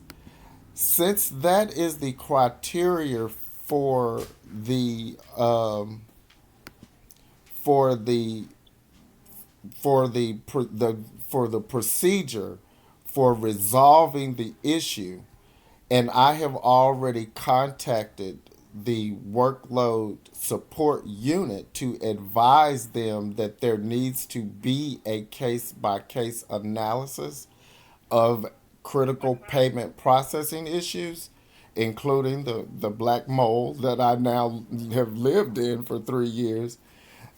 since that is the criteria for for the for the procedure for resolving the issue, and I have already contacted the workload support unit to advise them that there needs to be a case by case analysis of critical payment processing issues, including the black mold that I now have lived in for 3 years.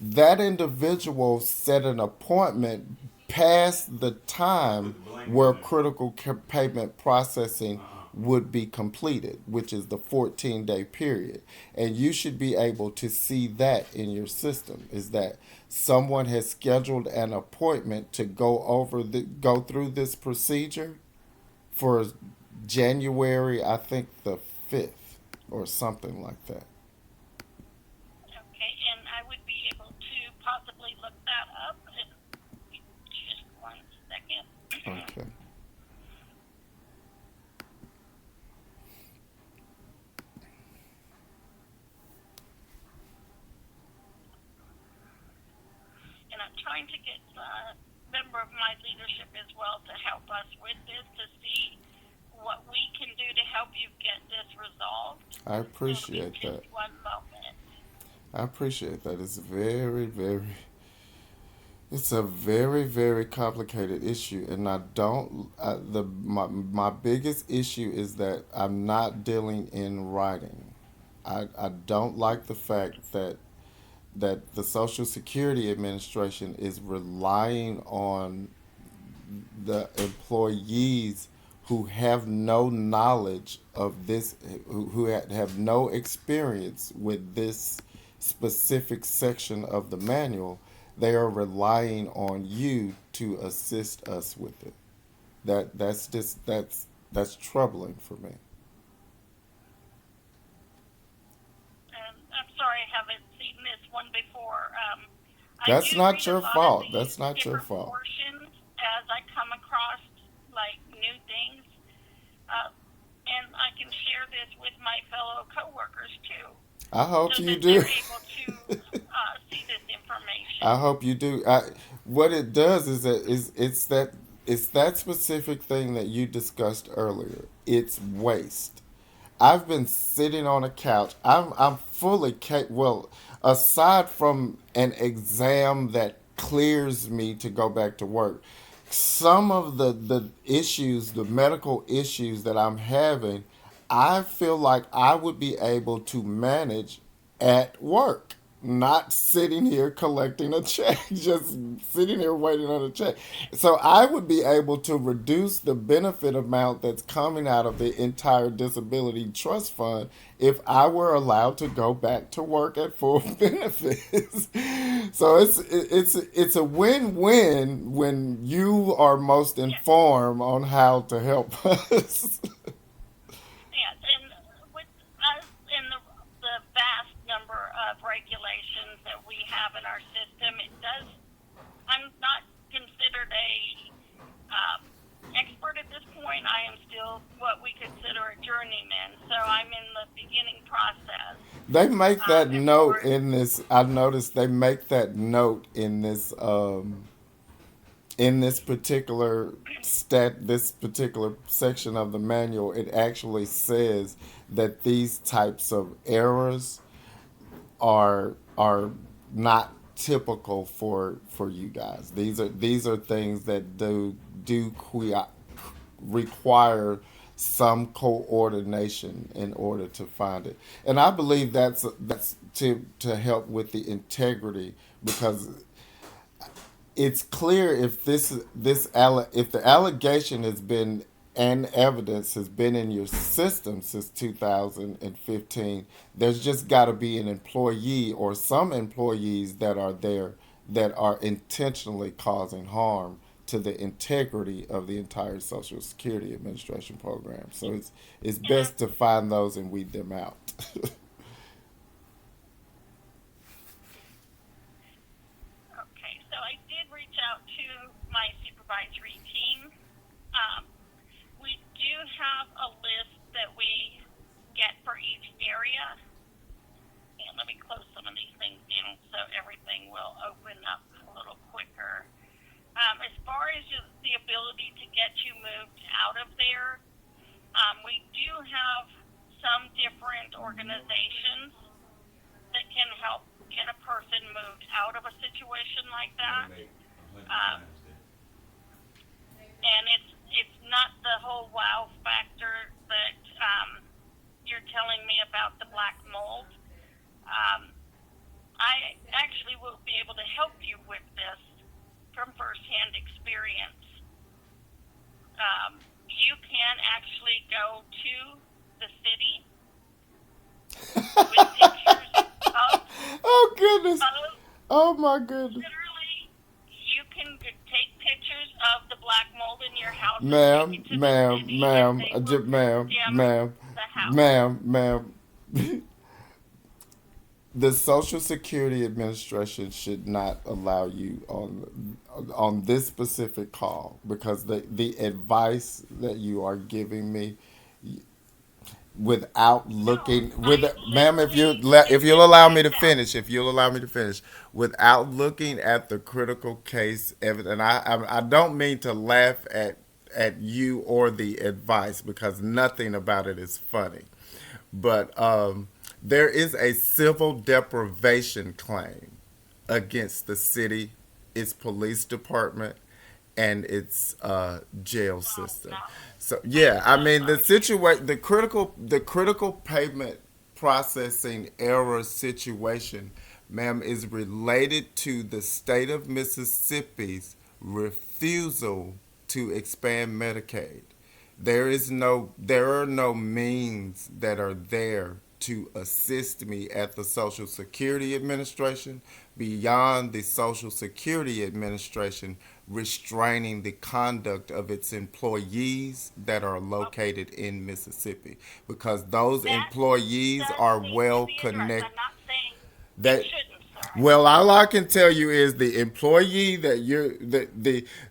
That individual set an appointment past the time where critical payment processing would be completed, which is the 14-day period. And you should be able to see that in your system, is that someone has scheduled an appointment to go through this procedure for January, I think the 5th or something like that. Okay, and I would be able to possibly look that up. Just 1 second. Okay. And I'm trying to get a member of my leadership as well to help us with this to see what we can do to help you get this resolved. I appreciate that. Just 1 moment. I appreciate that. It's a very, very complicated issue, and I don't. My biggest issue is that I'm not dealing in writing. I don't like the fact that the Social Security Administration is relying on the employees who have no knowledge of this, who have no experience with this specific section of the manual. They are relying on you to assist us with it. That's troubling for me. I'm sorry I haven't seen this one before. That's not your fault. That's not your fault. Portions as I come across like new things, and I can share this with my fellow coworkers too. I hope so you that do. They're able to see this information. I hope you do. What it does is that it's that specific thing that you discussed earlier. It's waste. I've been sitting on a couch. I'm fully well, aside from an exam that clears me to go back to work. Some of the issues, the medical issues that I'm having, I feel like I would be able to manage at work, not sitting here collecting a check, just sitting here waiting on a check. So I would be able to reduce the benefit amount that's coming out of the entire disability trust fund if I were allowed to go back to work at full benefits. So it's a win-win when you are most informed on how to help us. Yes, and with us and the vast number of regulations that we have in our system, it does. I'm not considered a expert at this point. I am still what we consider a journeyman, so I'm in the beginning process. They make that note in this. I noticed they make that note in this particular this particular section of the manual. It actually says that these types of errors are not typical for you guys. These are things that do require some coordination in order to find it. And I believe that's to help with the integrity, because it's clear if if the allegation has been and evidence has been in your system since 2015, there's just got to be an employee or some employees that are there that are intentionally causing harm to the integrity of the entire Social Security Administration program. So it's best to find those and weed them out. Okay, so I did reach out to my supervisory team. We do have a list that we get for each area. And let me close some of these things down so everything will open up a little quicker. As far as just the ability to get you moved out of there, we do have some different organizations that can help get a person moved out of a situation like that. And it's not the whole wow factor that you're telling me about the black mold. I actually will be able to help you with this from firsthand experience. You can actually go to the city with pictures of. Oh goodness! Oh my goodness! Literally, you can take pictures of the black mold in your house. Ma'am, the Social Security Administration should not allow you on this specific call because the advice that you are giving me without looking ma'am, if you'll allow me to finish, without looking at the critical case evidence, and I don't mean to laugh at you or the advice because nothing about it is funny, but there is a civil deprivation claim against the city, its police department, and its jail system. So yeah, I mean the critical payment processing error situation, ma'am, is related to the state of Mississippi's refusal to expand Medicaid. There are no means that are there to assist me at the Social Security Administration beyond the Social Security Administration restraining the conduct of its employees that are located in Mississippi because those employees are well connected. Well, all I can tell you is the employee that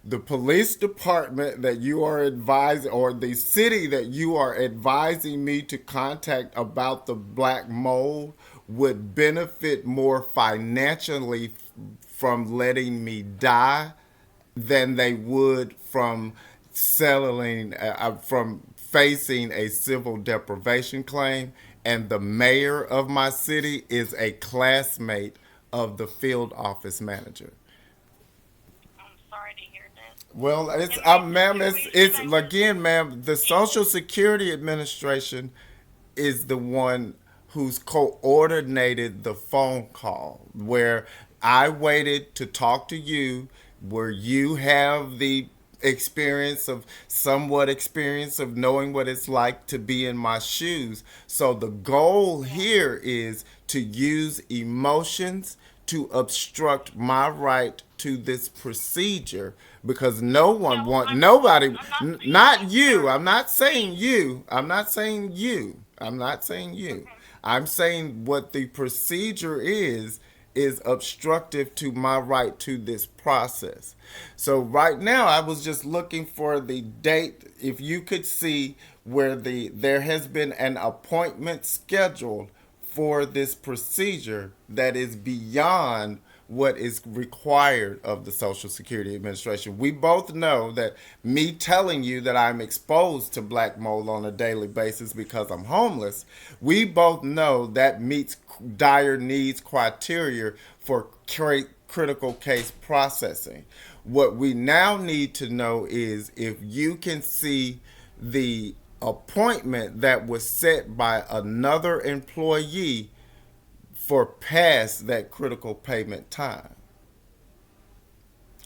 the police department that you are advising, or the city that you are advising me to contact about the black mold, would benefit more financially from letting me die than they would from facing a civil deprivation claim. And the mayor of my city is a classmate of the field office manager. I'm sorry to hear that. Well, it's again, ma'am, the Social Security Administration is the one who's coordinated the phone call where I waited to talk to you, where you have the somewhat experience of knowing what it's like to be in my shoes. So the goal here is to use emotions to obstruct my right to this procedure because nobody, not you. I'm not saying you. I'm saying what the procedure is obstructive to my right to this process. So right now I was just looking for the date, if you could see where there has been an appointment scheduled for this procedure that is beyond what is required of the Social Security Administration. We both know that me telling you that I'm exposed to black mold on a daily basis because I'm homeless, we both know that meets dire needs criteria for critical case processing. What we now need to know is if you can see the appointment that was set by another employee for past that critical payment time.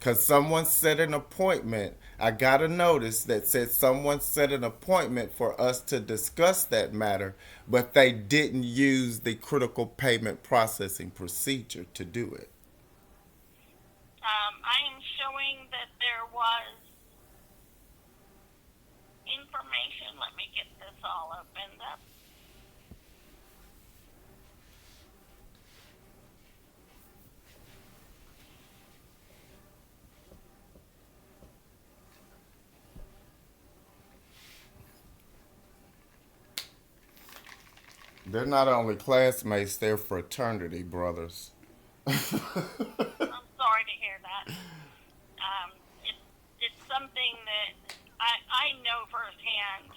Because someone set an appointment. I got a notice that said someone set an appointment for us to discuss that matter, but they didn't use the critical payment processing procedure to do it. I am showing that there was information. Let me get this all opened up. They're not only classmates, they're fraternity brothers. I'm sorry to hear that. It's something that I know firsthand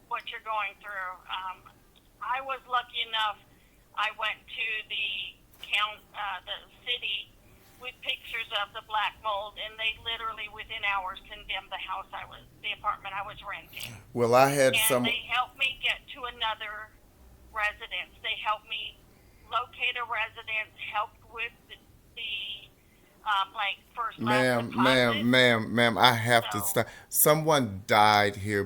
what you're going through. I was lucky enough. I went to the city with pictures of the black mold, and they literally within hours condemned the apartment I was renting. Well, I had and they helped me get to another residence. They helped me locate a residence, helped with the first Ma'am, I have to stop. Someone died here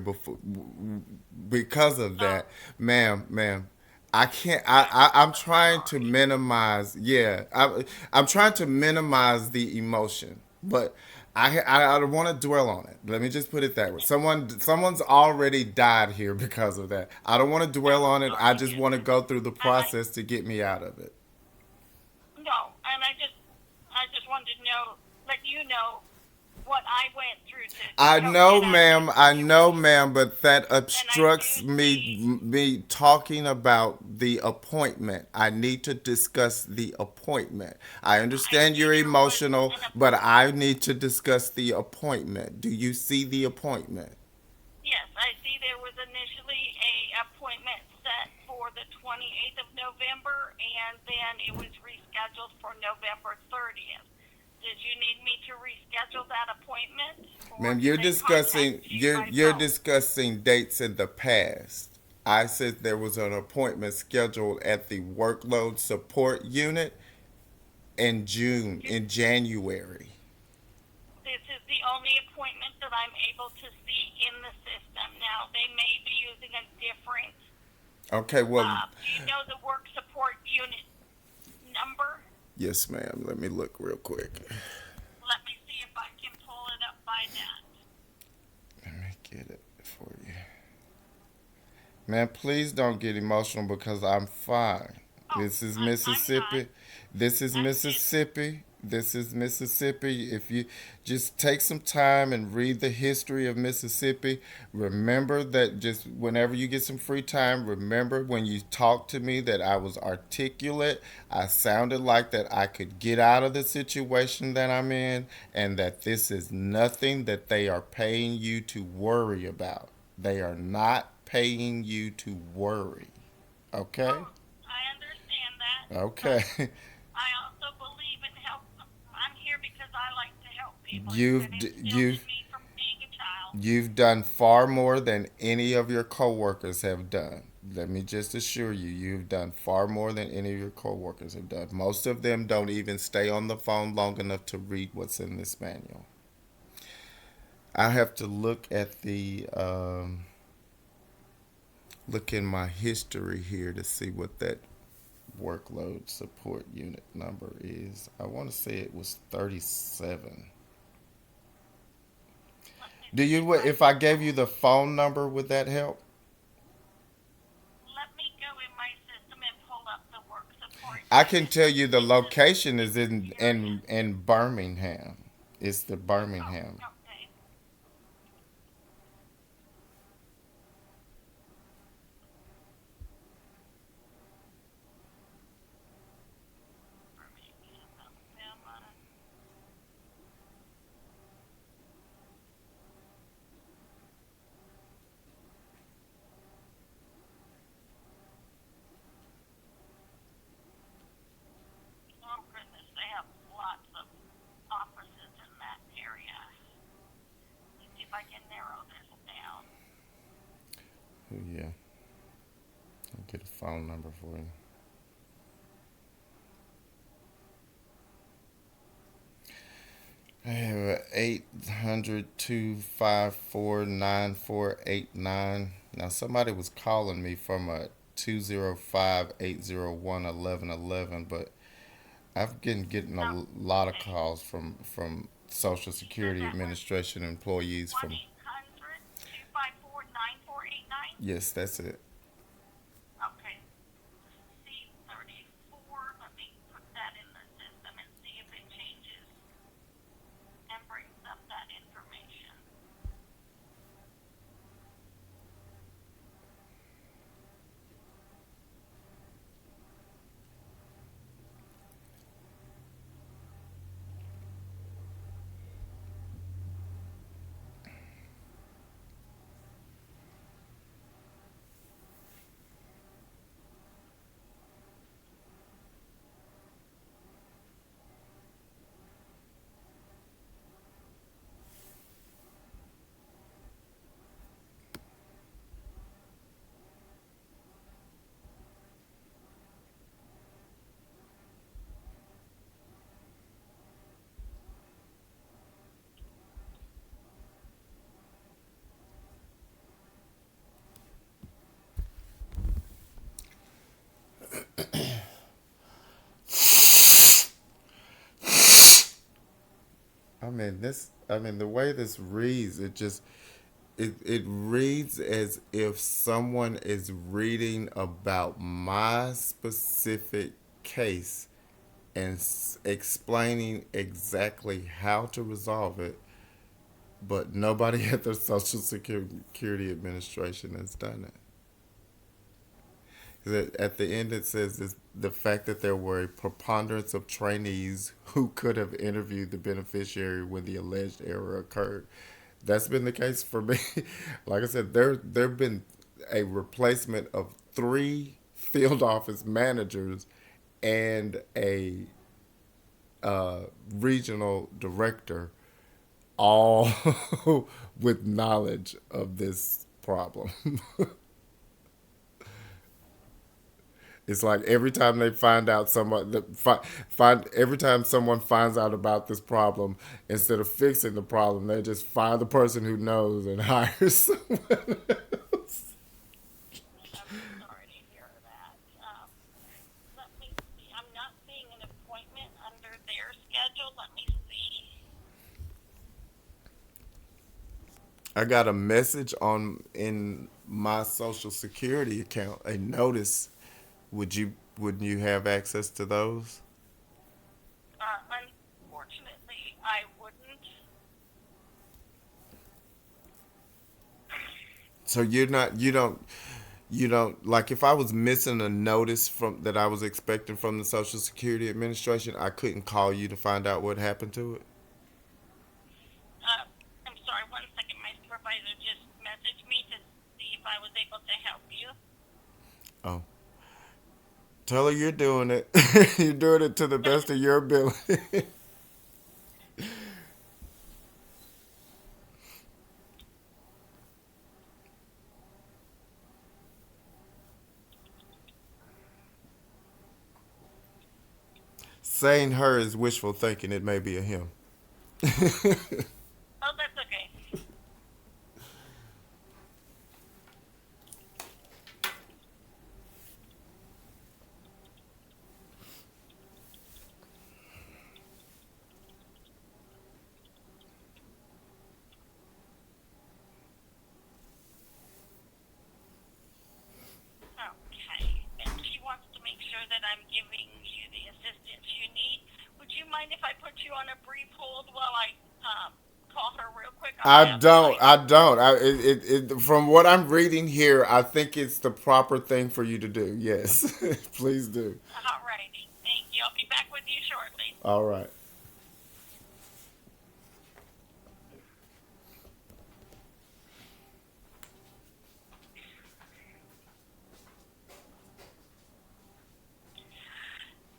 because of that. Ma'am. I can't. I'm trying to minimize. Yeah, I'm trying to minimize the emotion, but I don't want to dwell on it. Let me just put it that way. Someone's already died here because of that. I don't want to dwell on it. I just want to go through the process to get me out of it. No, and I just wanted to let you know what I went through to. I know, ma'am, but that obstructs me talking about the appointment. I need to discuss the appointment. I understand you're emotional, but I need to discuss the appointment. Do you see the appointment? Yes, I see there was initially a appointment set for the 28th of November, and then it was rescheduled for November 30th. Did you need me to reschedule that appointment? Ma'am, you're discussing dates in the past. I said there was an appointment scheduled at the workload support unit in January. This is the only appointment that I'm able to see in the system. Now, they may be using a different... Okay, well... do you know the work support unit number? Yes, ma'am. Let me look real quick. Let me see if I can pull it up by that. Let me get it for you. Man, please don't get emotional because I'm fine. This is Mississippi. This is Mississippi. This is Mississippi. If you just take some time and read the history of Mississippi, remember that just whenever you get some free time, remember when you talked to me that I was articulate. I sounded like that I could get out of the situation that I'm in, and that this is nothing that they are paying you to worry about. They are not paying you to worry. Okay? Oh, I understand that. Okay. I also believe in help. I'm here because I like to help people. You've done far more than any of your coworkers have done. Let me just assure you, you've done far more than any of your coworkers have done. Most of them don't even stay on the phone long enough to read what's in this manual. I have to look at the look in my history here to see what that workload support unit number is. I want to say it was 37. Do you, if I gave you the phone number, would that help? Let me go in my system and pull up the work support. I can tell you the location is in Birmingham. It's the Birmingham. Okay. Oh goodness, they have lots of offices in that area. Let's see if I can narrow this down. Oh, yeah. I'll get a phone number for you. I have 800-254-9489. Now, somebody was calling me from a 205-801-1111, but I've been getting a lot of calls from Social Security Administration employees from. 1-800-254-9489. Yes, that's it. Okay. C34. Let me put that in the system and see if it changes and brings up that information. The way this reads, it reads as if someone is reading about my specific case and explaining exactly how to resolve it, but nobody at the Social Security Administration has done it. At the end, it says this, the fact that there were a preponderance of trainees who could have interviewed the beneficiary when the alleged error occurred. That's been the case for me. Like I said, there've been a replacement of 3 field office managers and a regional director, all with knowledge of this problem. It's like every time they find out every time someone finds out about this problem, instead of fixing the problem, they just fire the person who knows and hire someone else. I'm sorry to hear that. Let me see. I'm not seeing an appointment under their schedule. Let me see. I got a message in my Social Security account, a notice. Wouldn't you have access to those? Unfortunately, I wouldn't. So you don't like, if I was missing a notice from that I was expecting from the Social Security Administration, I couldn't call you to find out what happened to it? I'm sorry, 1 second. My supervisor just messaged me to see if I was able to help you. Oh. Tell her you're doing it. You're doing it to the best of your ability. Saying her is wishful thinking. It may be a him. Oh, that's okay. Okay. And she wants to make sure that I'm giving you the assistance you need. Would you mind if I put you on a brief hold while I call her real quick? I don't. From what I'm reading here, I think it's the proper thing for you to do. Yes, please do. All righty. Thank you. I'll be back with you shortly. All right.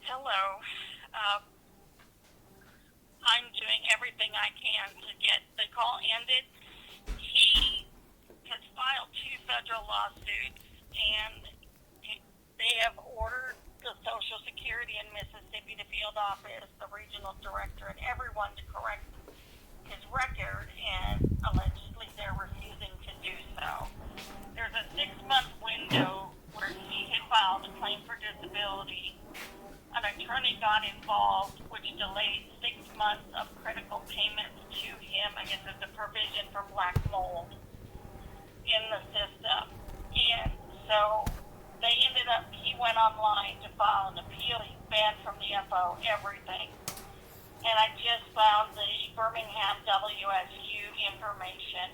Hello. I'm doing everything I can to get the call ended. He has filed 2 federal lawsuits, and they have ordered the Social Security in Mississippi, the field office, the regional director, and everyone to correct his record, and allegedly they're refusing to do so. There's a 6-month window where he had filed a claim for disability. An attorney got involved, which delayed 6 months of critical payments to him. I guess it's a provision for black mold in the system. And so they ended up, he went online to file an appeal. He's banned from the FO, everything. And I just found the Birmingham WSU information.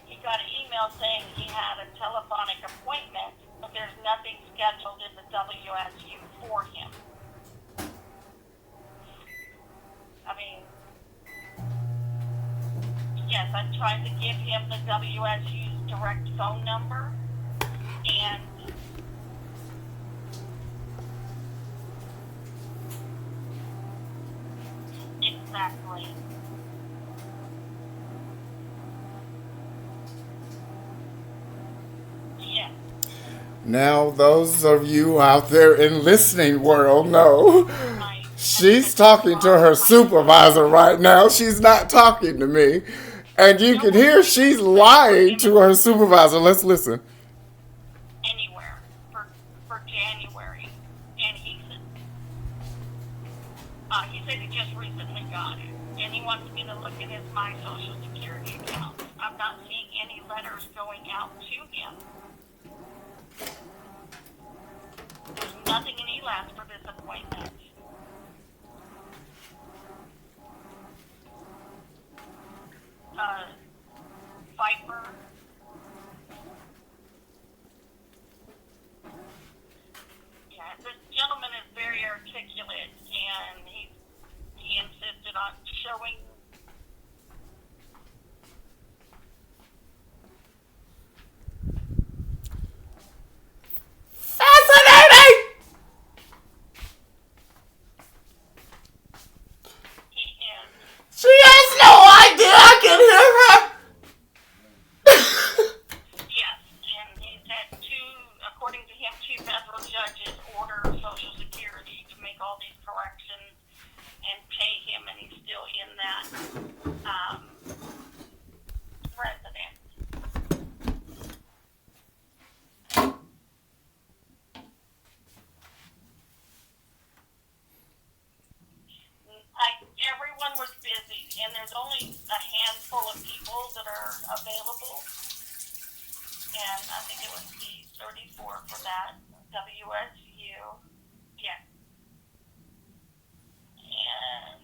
He got an email saying he had a telephonic appointment, but there's nothing scheduled in the WSU for him. I mean, yes, I tried to give him the WSU's direct phone number, and exactly. Yes. Now, those of you out there in listening world know she's talking to her supervisor right now. She's not talking to me. And you can hear she's lying to her supervisor. Let's listen. Anywhere for January, and he said he just recently got it, and he wants me to look at his My Social Security account. I'm not seeing any letters going out to him. There's nothing in ELAS for this appointment. Viper. Yeah, this gentleman is very articulate, and he insisted on showing. Fascinating! He is. She has no idea I can hear her. Yes, and he's had according to him, two federal judges order Social Security to make all these corrections and pay him, and he's still in that residence. Everyone was busy, and there's only a handful of people that are available. And I think it was P34 for that, WSU. Yeah. And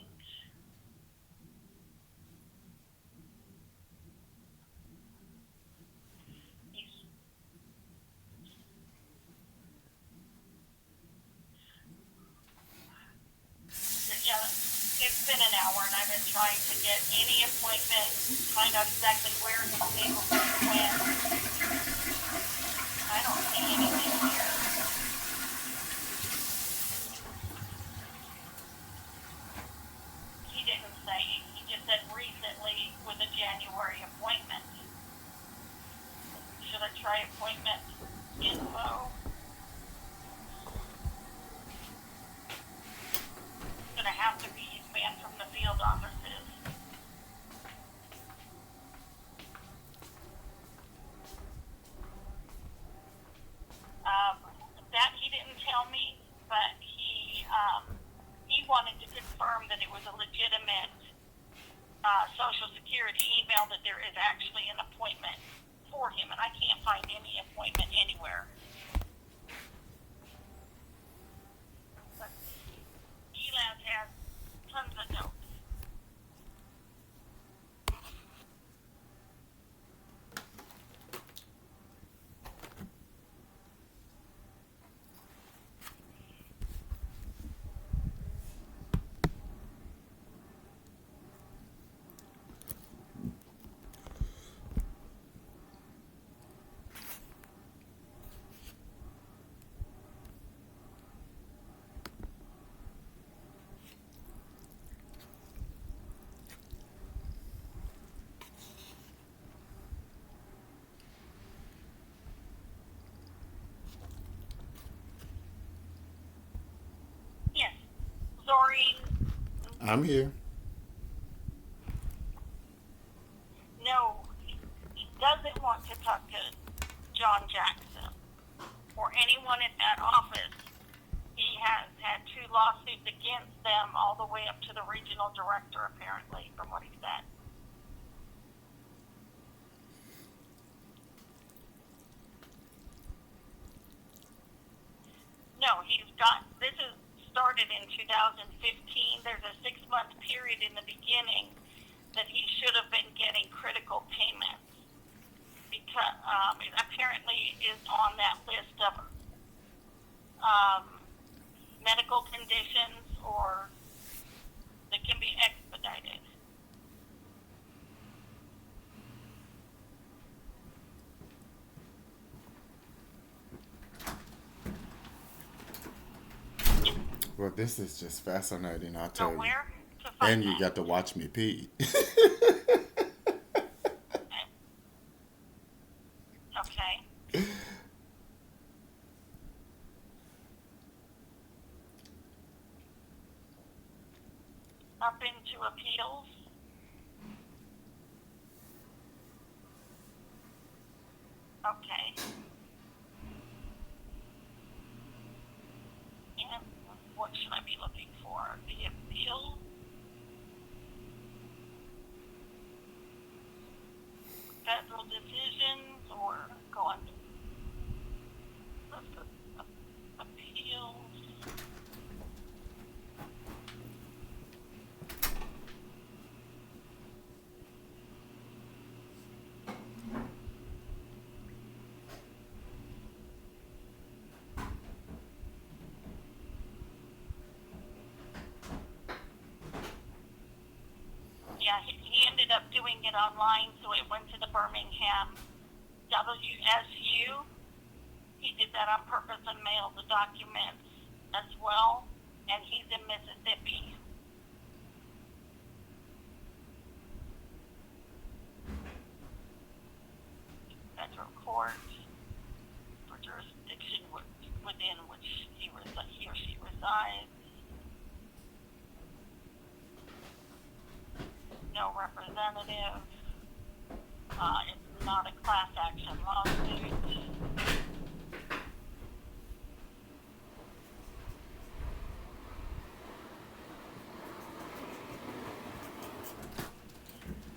yeah, it's been an hour, and I've been trying to get any appointment, find out exactly where his neighborhood went. I don't see anything here. He didn't say. He just said recently with a January appointment. Should I try appointment info? It's going to have to be banned from the field offices. That he didn't tell me, but he wanted to confirm that it was a legitimate Social Security email, that there is actually an appointment for him, and I can't find any appointment anywhere. But ELAS has tons of notes. I'm here. against them all the way up to the regional director, apparently, from what he said. No, this is started in 2015. There's a 6-month period in the beginning that he should have been getting critical payments because it apparently is on that list of medical conditions or that can be expedited. Well, this is just fascinating, I'll tell So you. where to find And you that? got to watch me pee. Okay. Up into appeals. Okay. And what should I be looking for? The appeal? Federal decisions or go on appeals? Yeah, he ended up doing it online, so it went to the Birmingham WSU. He did that on purpose and mailed the documents as well, and he's in Mississippi. Federal court for jurisdiction within which he or she resides. No representative. It's not a class action lawsuit.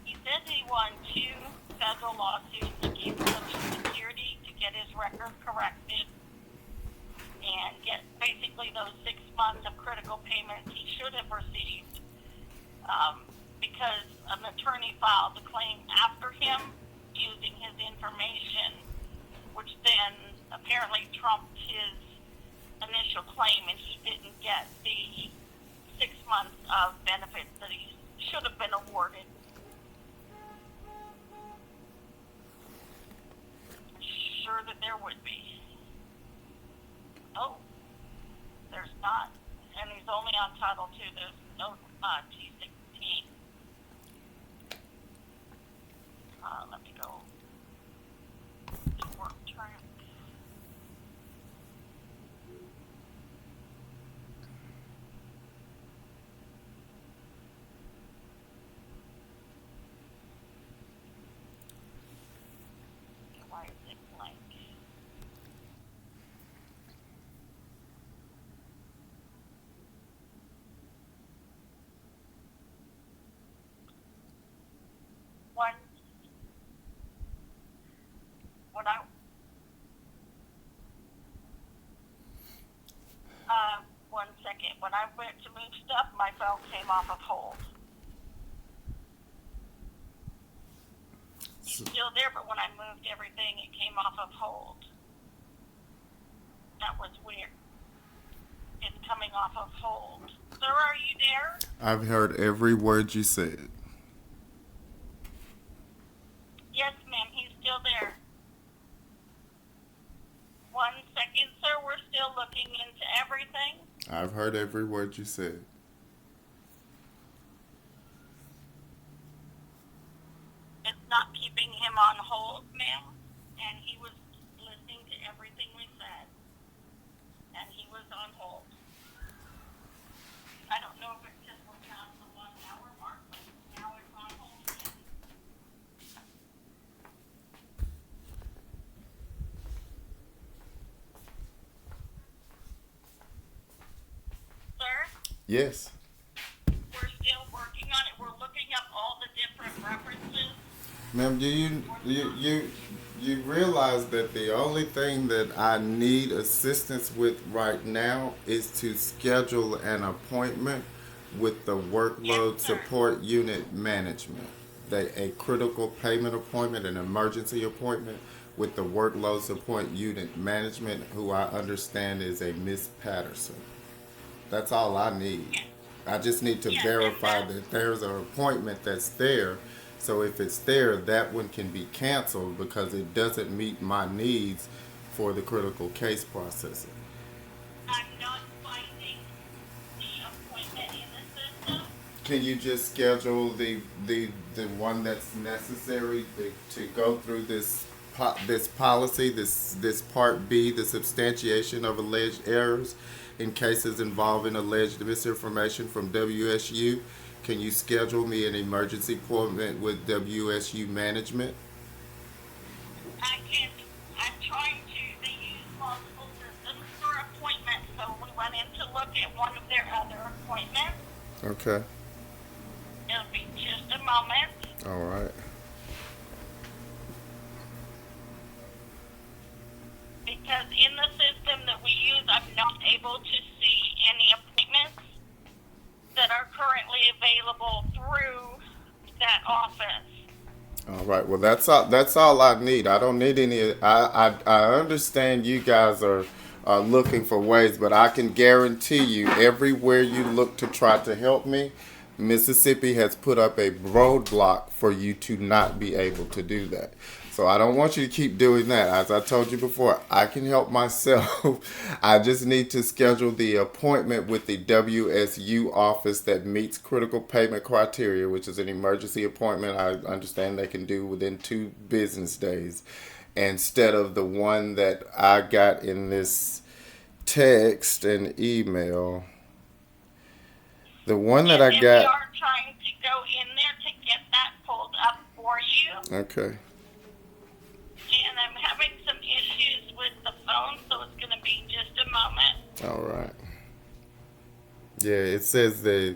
He said he won 2 federal lawsuits against Social Security to get his record corrected and get basically those 6 months of critical payments he should have received. Because an attorney filed the claim after him using his information, which then apparently trumped his initial claim, and he didn't get the 6 months of benefits that he should have been awarded. Sure that there would be. Oh, there's not. And he's only on Title II. There's no T16. Let me go to work track. Why is it blank? One second. When I went to move stuff, my phone came off of hold. He's still there, but when I moved everything, it came off of hold. That was weird. It's coming off of hold. Sir, are you there? I've heard every word you said. Yes, ma'am, he's still there. 1 second, sir. We're still looking into everything. I've heard every word you said. It's not keeping him on hold, ma'am. And he was listening to everything we said. And he was on hold. I don't know if it's just we're past the 1 hour mark, but now it's on hold again. Sir? Yes. We're still working on it. We're looking up all the different references. Ma'am, do you realize that the only thing that I need assistance with right now is to schedule an appointment with the workload support unit management. A critical payment appointment, an emergency appointment with the workload support unit management, who I understand is a Miss Patterson. That's all I need. I just need to verify that there's an appointment that's there. So if it's there, that one can be canceled because it doesn't meet my needs for the critical case processing. I'm not finding the appointment in the system. Can you just schedule the one that's necessary to go through this policy, this Part B, the substantiation of alleged errors in cases involving alleged misinformation from WSU? Can you schedule me an emergency appointment with WSU management? I can't. I'm trying to. They use multiple systems for appointments, so we went in to look at one of their other appointments. Okay. It'll be just a moment. All right. Because in the system that we use, I'm not able to see any appointments that are currently available through that office. All right. Well, that's all I need. I don't need any. I understand you guys are looking for ways, but I can guarantee you, everywhere you look to try to help me, Mississippi has put up a roadblock for you to not be able to do that. So I don't want you to keep doing that. As I told you before, I can help myself. I just need to schedule the appointment with the WSU office that meets critical payment criteria, which is an emergency appointment. I understand they can do within 2 business days, instead of the one that I got in this text and email. The one that I got. We are trying to go in there to get that pulled up for you. Okay. And I'm having some issues with the phone, so it's going to be just a moment. All right. Yeah, it says the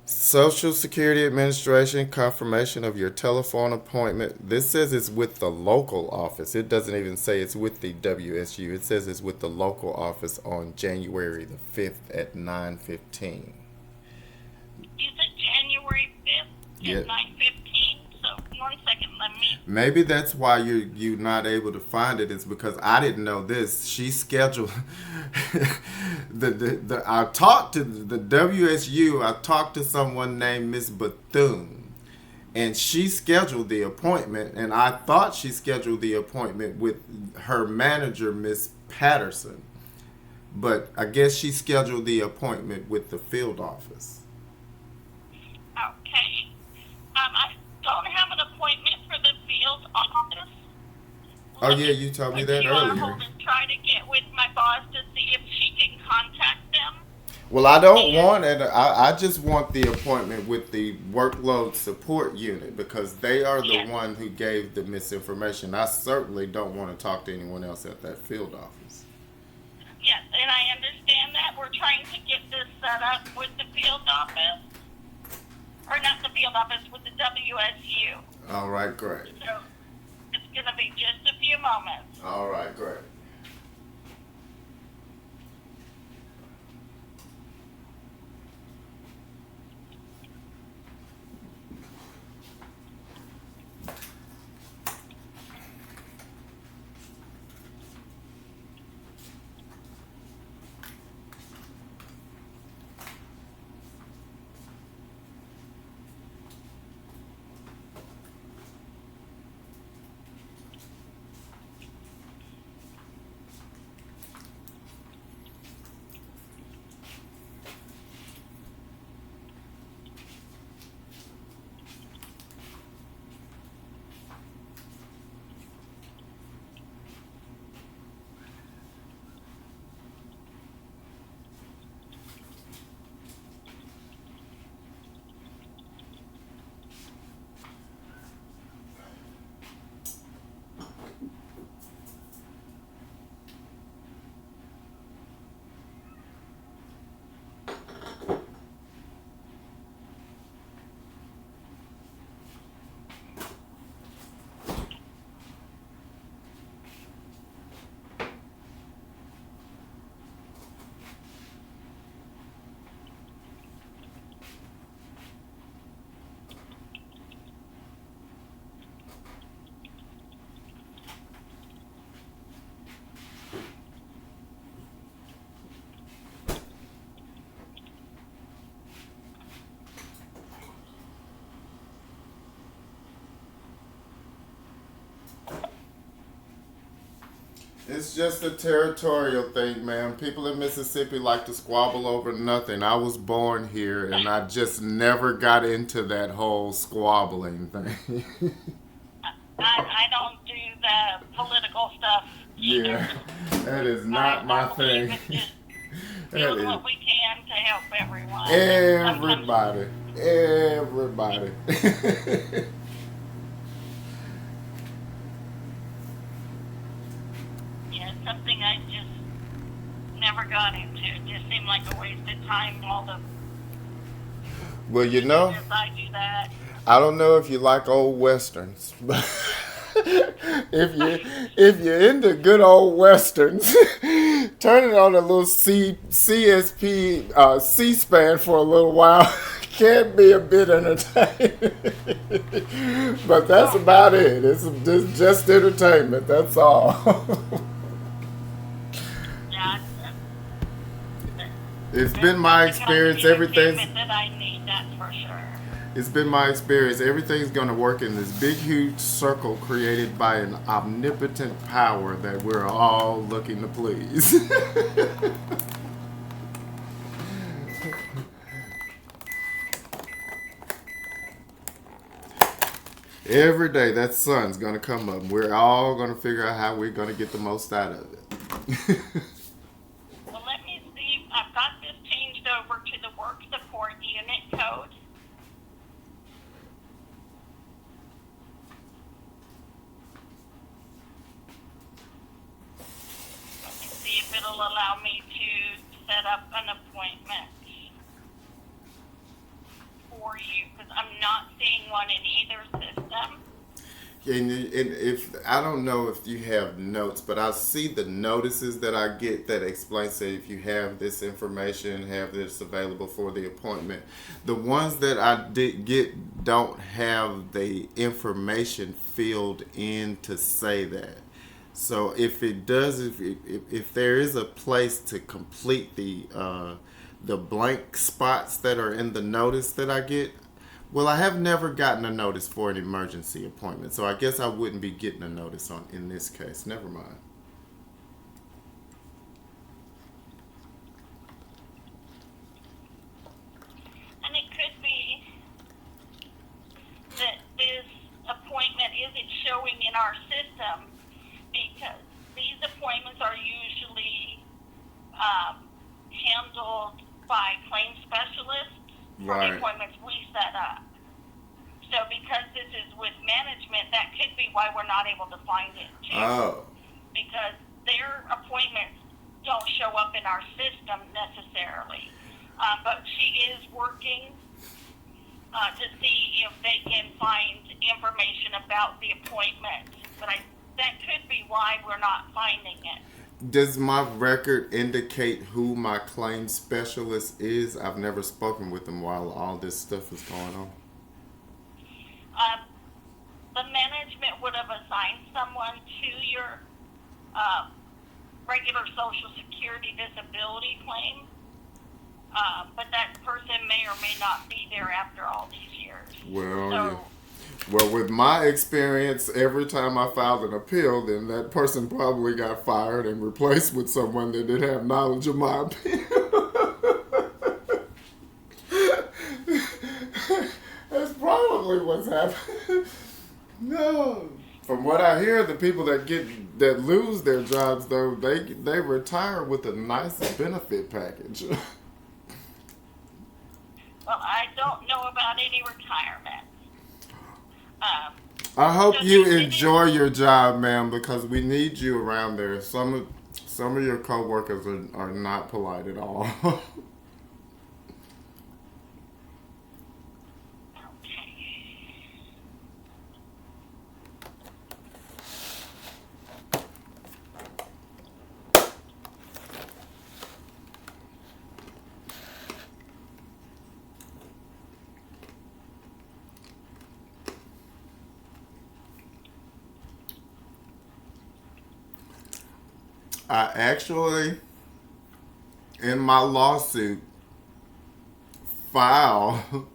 Social Security Administration confirmation of your telephone appointment. This says it's with the local office. It doesn't even say it's with the WSU. It says it's with the local office on January the 5th at 9:15. You said January 5th at 9:15? So, 1 second, let me... Maybe that's why you're not able to find it. It's because I didn't know this. She scheduled I talked to the WSU. I talked to someone named Miss Bethune, and she scheduled the appointment. And I thought she scheduled the appointment with her manager, Miss Patterson, but I guess she scheduled the appointment with the field office. Okay. I don't have an appointment for the field office. Oh, yeah, you told me that earlier. Hold and try to get with my boss to see if she can contact them. Well, I don't want it. I just want the appointment with the workload support unit because they are the one who gave the misinformation. I certainly don't want to talk to anyone else at that field office. Yes, and I understand that. We're trying to get this set up with the field office. Or not the field office, with the WSU. All right, great. So it's going to be just a few moments. All right, great. It's just a territorial thing, man. People in Mississippi like to squabble over nothing. I was born here, and I just never got into that whole squabbling thing. I don't do the political stuff either. Yeah, that is not my thing. Doing what we can to help everyone. Everybody. Yeah, it's something I just never got into. It just seemed like a waste of time. All the Well, you know, I do that. I don't know if you like old westerns, but if you're into good old westerns, turn it on a little CSP C-SPAN for a little while. Can be a bit entertaining, but that's about it. It's just entertainment. That's all. Yeah, It's been my experience. Entertainment that I need, that's for sure. It's been my experience. Everything's going to work in this big, huge circle created by an omnipotent power that we're all looking to please. Every day that sun's going to come up. We're all going to figure out how we're going to get the most out of it. Well, let me see. I've got this changed over to the work support unit code. Let me see if it'll allow me to set up an appointment for you, because I'm not seeing one in either system. And if I don't know if you have notes, but I see the notices that I get that explain, say, if you have this information, have this available for the appointment. The ones that I did get don't have the information filled in to say that. So if it does, if there is a place to complete the blank spots that are in the notice that I get. Well, I have never gotten a notice for an emergency appointment, so I guess I wouldn't be getting a notice on in this case. Never mind. And it could be that this appointment isn't showing in our system because these appointments are usually handled by claim specialists for the appointments we set up. So because this is with management, that could be why we're not able to find it too. Oh. Because their appointments don't show up in our system necessarily. But she is working to see if they can find information about the appointment. But that could be why we're not finding it. Does my record indicate who my claim specialist is? I've never spoken with them while all this stuff is going on. The management would have assigned someone to your regular Social Security disability claim, but that person may or may not be there after all these years. Well, so, yeah. Well, with my experience, every time I filed an appeal, then that person probably got fired and replaced with someone that didn't have knowledge of my appeal. That's probably what's happening. No. From what I hear, the people that lose their jobs, though, they retire with a nice benefit package. well, I don't know about any retirement. I hope you enjoy your job, ma'am, because we need you around there. Some of your coworkers are not polite at all. I actually, in my lawsuit, file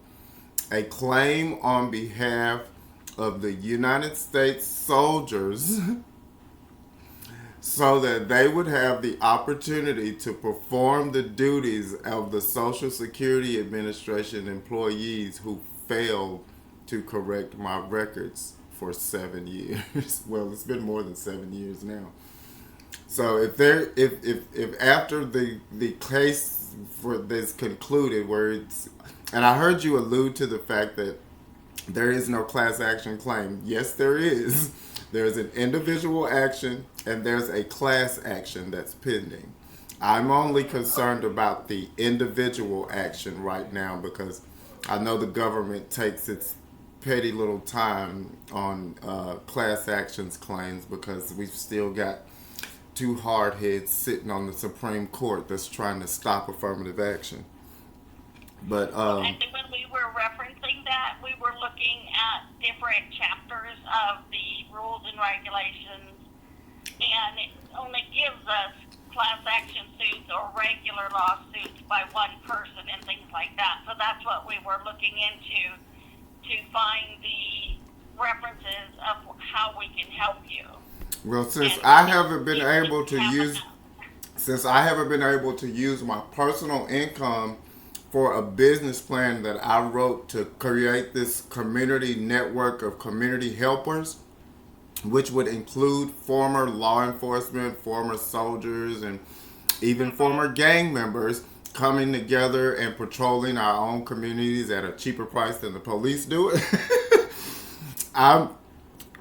a claim on behalf of the United States soldiers so that they would have the opportunity to perform the duties of the Social Security Administration employees who failed to correct my records for 7 years. Well, it's been more than 7 years now. So if after the case for this concluded, where it's, and I heard you allude to the fact that there is no class action claim. Yes, there is. There's an individual action and there's a class action that's pending. I'm only concerned about the individual action right now because I know the government takes its petty little time on class actions claims because we've still got two hardheads sitting on the Supreme Court that's trying to stop affirmative action. But I think when we were referencing that, we were looking at different chapters of the rules and regulations, and it only gives us class action suits or regular lawsuits by one person and things like that. So that's what we were looking into to find the references of how we can help you. Well, since I haven't been able to use my personal income for a business plan that I wrote to create this community network of community helpers, which would include former law enforcement, former soldiers, and even former gang members coming together and patrolling our own communities at a cheaper price than the police do it.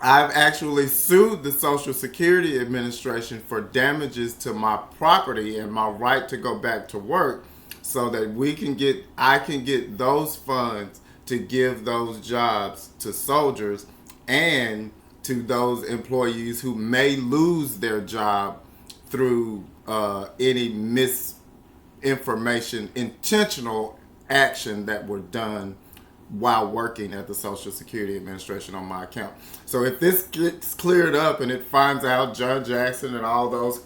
I've actually sued the Social Security Administration for damages to my property and my right to go back to work, so that I can get those funds to give those jobs to soldiers and to those employees who may lose their job through any misinformation, intentional action that were done while working at the Social Security Administration on my account. So if this gets cleared up and it finds out John Jackson and all those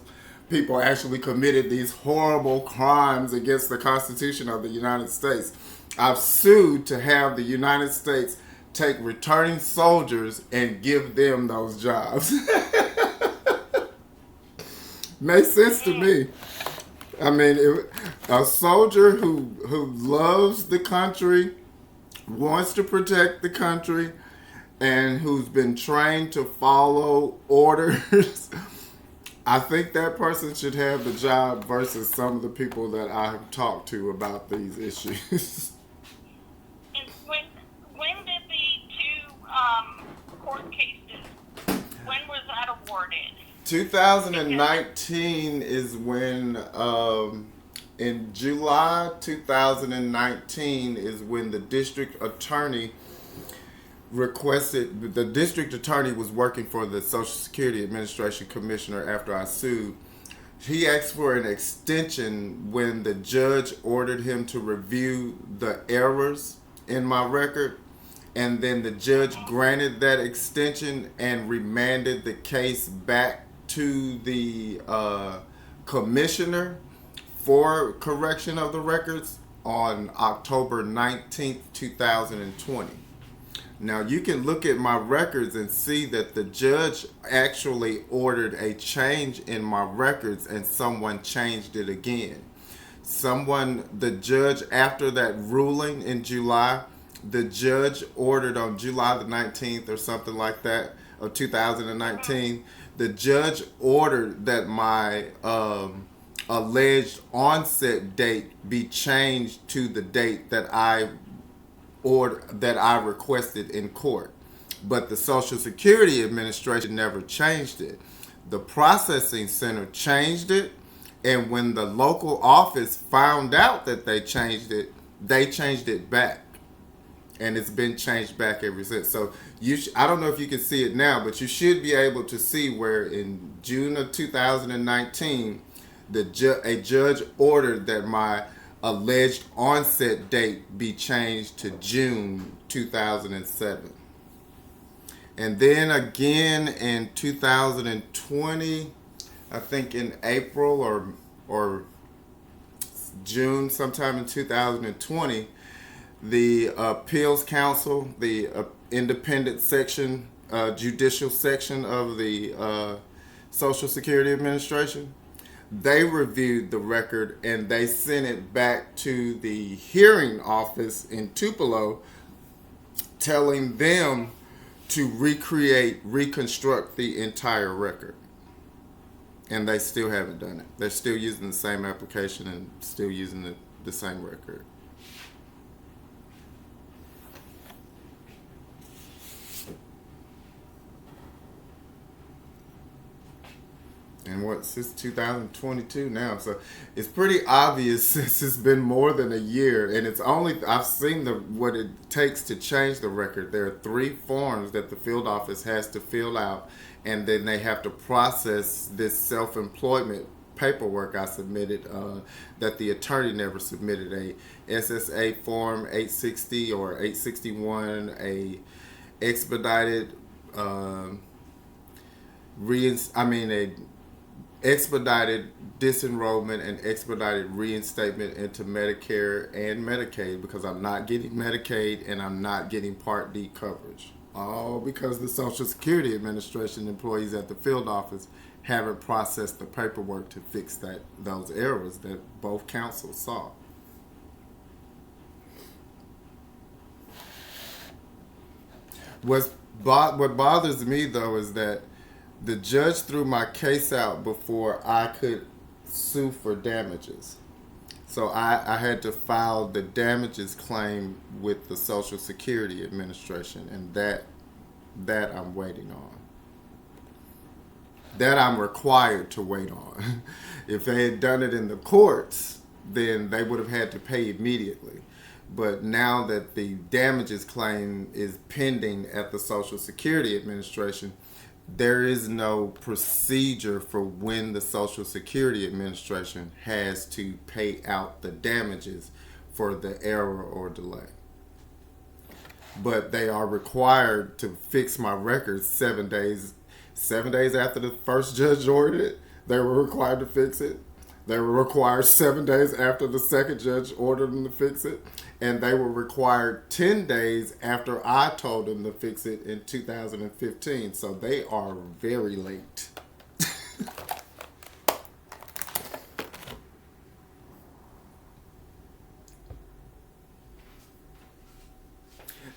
people actually committed these horrible crimes against the Constitution of the United States, I've sued to have the United States take returning soldiers and give them those jobs. Makes sense to me. I mean, a soldier who loves the country, wants to protect the country, and who's been trained to follow orders, I think that person should have the job versus some of the people that I have talked to about these issues. And when did the two court cases, when was that awarded? 2019 is when, in July 2019 is when the district attorney requested, the district attorney was working for the Social Security Administration commissioner after I sued. He asked for an extension when the judge ordered him to review the errors in my record, and then the judge granted that extension and remanded the case back to the commissioner for correction of the records on October 19th, 2020. Now you can look at my records and see that the judge actually ordered a change in my records and someone changed it again. The judge, after that ruling in July, the judge ordered on July the 19th or something like that of 2019, the judge ordered that my alleged onset date be changed to the date that I requested in court. But the Social Security Administration never changed it. The processing center changed it, and when the local office found out that they changed it back. And it's been changed back ever since. So I don't know if you can see it now, but you should be able to see where in June of 2019, a judge ordered that my alleged onset date be changed to June 2007. And then again in 2020, I think in April or June, sometime in 2020, the Appeals Council, the independent section, judicial section of the Social Security Administration. They reviewed the record and they sent it back to the hearing office in Tupelo, telling them to reconstruct the entire record. And they still haven't done it. They're still using the same application and still using the same record. And since 2022 now, so it's pretty obvious since it's been more than a year, and I've seen what it takes to change the record. There are 3 forms that the field office has to fill out, and then they have to process this self-employment paperwork I submitted that the attorney never submitted, a SSA form 860 or 861, a expedited expedited disenrollment and expedited reinstatement into Medicare and Medicaid, because I'm not getting Medicaid and I'm not getting Part D coverage. All because the Social Security Administration employees at the field office haven't processed the paperwork to fix those errors that both councils saw. What bothers me, though, is that the judge threw my case out before I could sue for damages. So I had to file the damages claim with the Social Security Administration, and that I'm waiting on. That I'm required to wait on. If they had done it in the courts, then they would have had to pay immediately. But now that the damages claim is pending at the Social Security Administration, there is no procedure for when the Social Security Administration has to pay out the damages for the error or delay. But they are required to fix my records 7 days. 7 days after the first judge ordered it, they were required to fix it. They were required 7 days after the second judge ordered them to fix it. And they were required 10 days after I told them to fix it in 2015. So they are very late.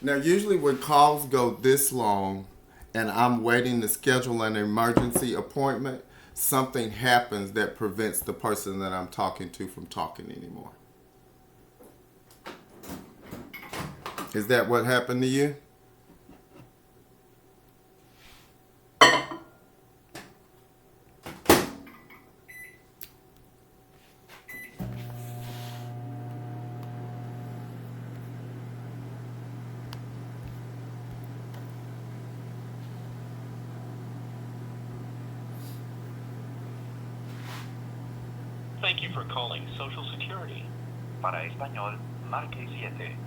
Now, usually when calls go this long and I'm waiting to schedule an emergency appointment, something happens that prevents the person that I'm talking to from talking anymore. Is that what happened to you? Thank you for calling Social Security. Para español, marque 7.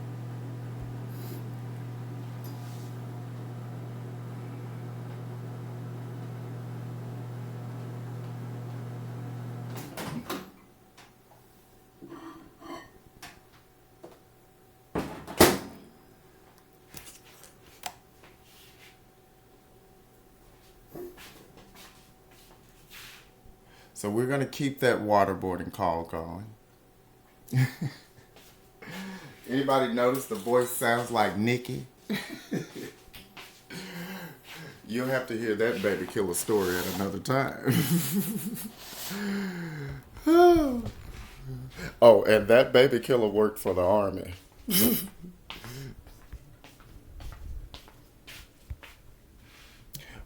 So we're going to keep that waterboarding call going. Anybody notice the voice sounds like Nikki? You'll have to hear that baby killer story at another time. Oh, and that baby killer worked for the Army.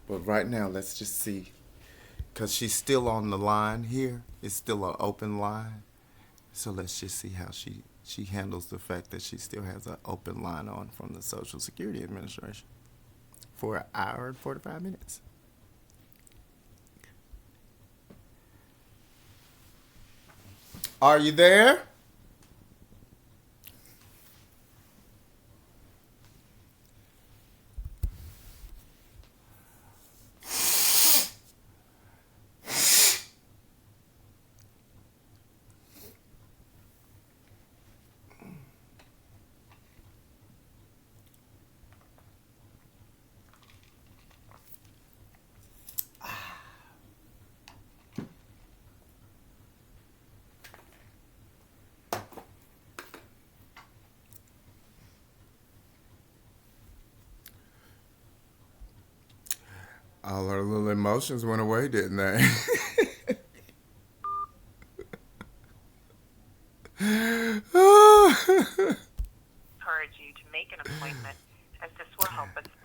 But right now, let's just see. Because she's still on the line here. It's still an open line. So let's just see how she handles the fact that she still has an open line on from the Social Security Administration for an hour and 45 minutes. Are you there? All our little emotions went away, didn't they? Encourage you to make an appointment, as this will help us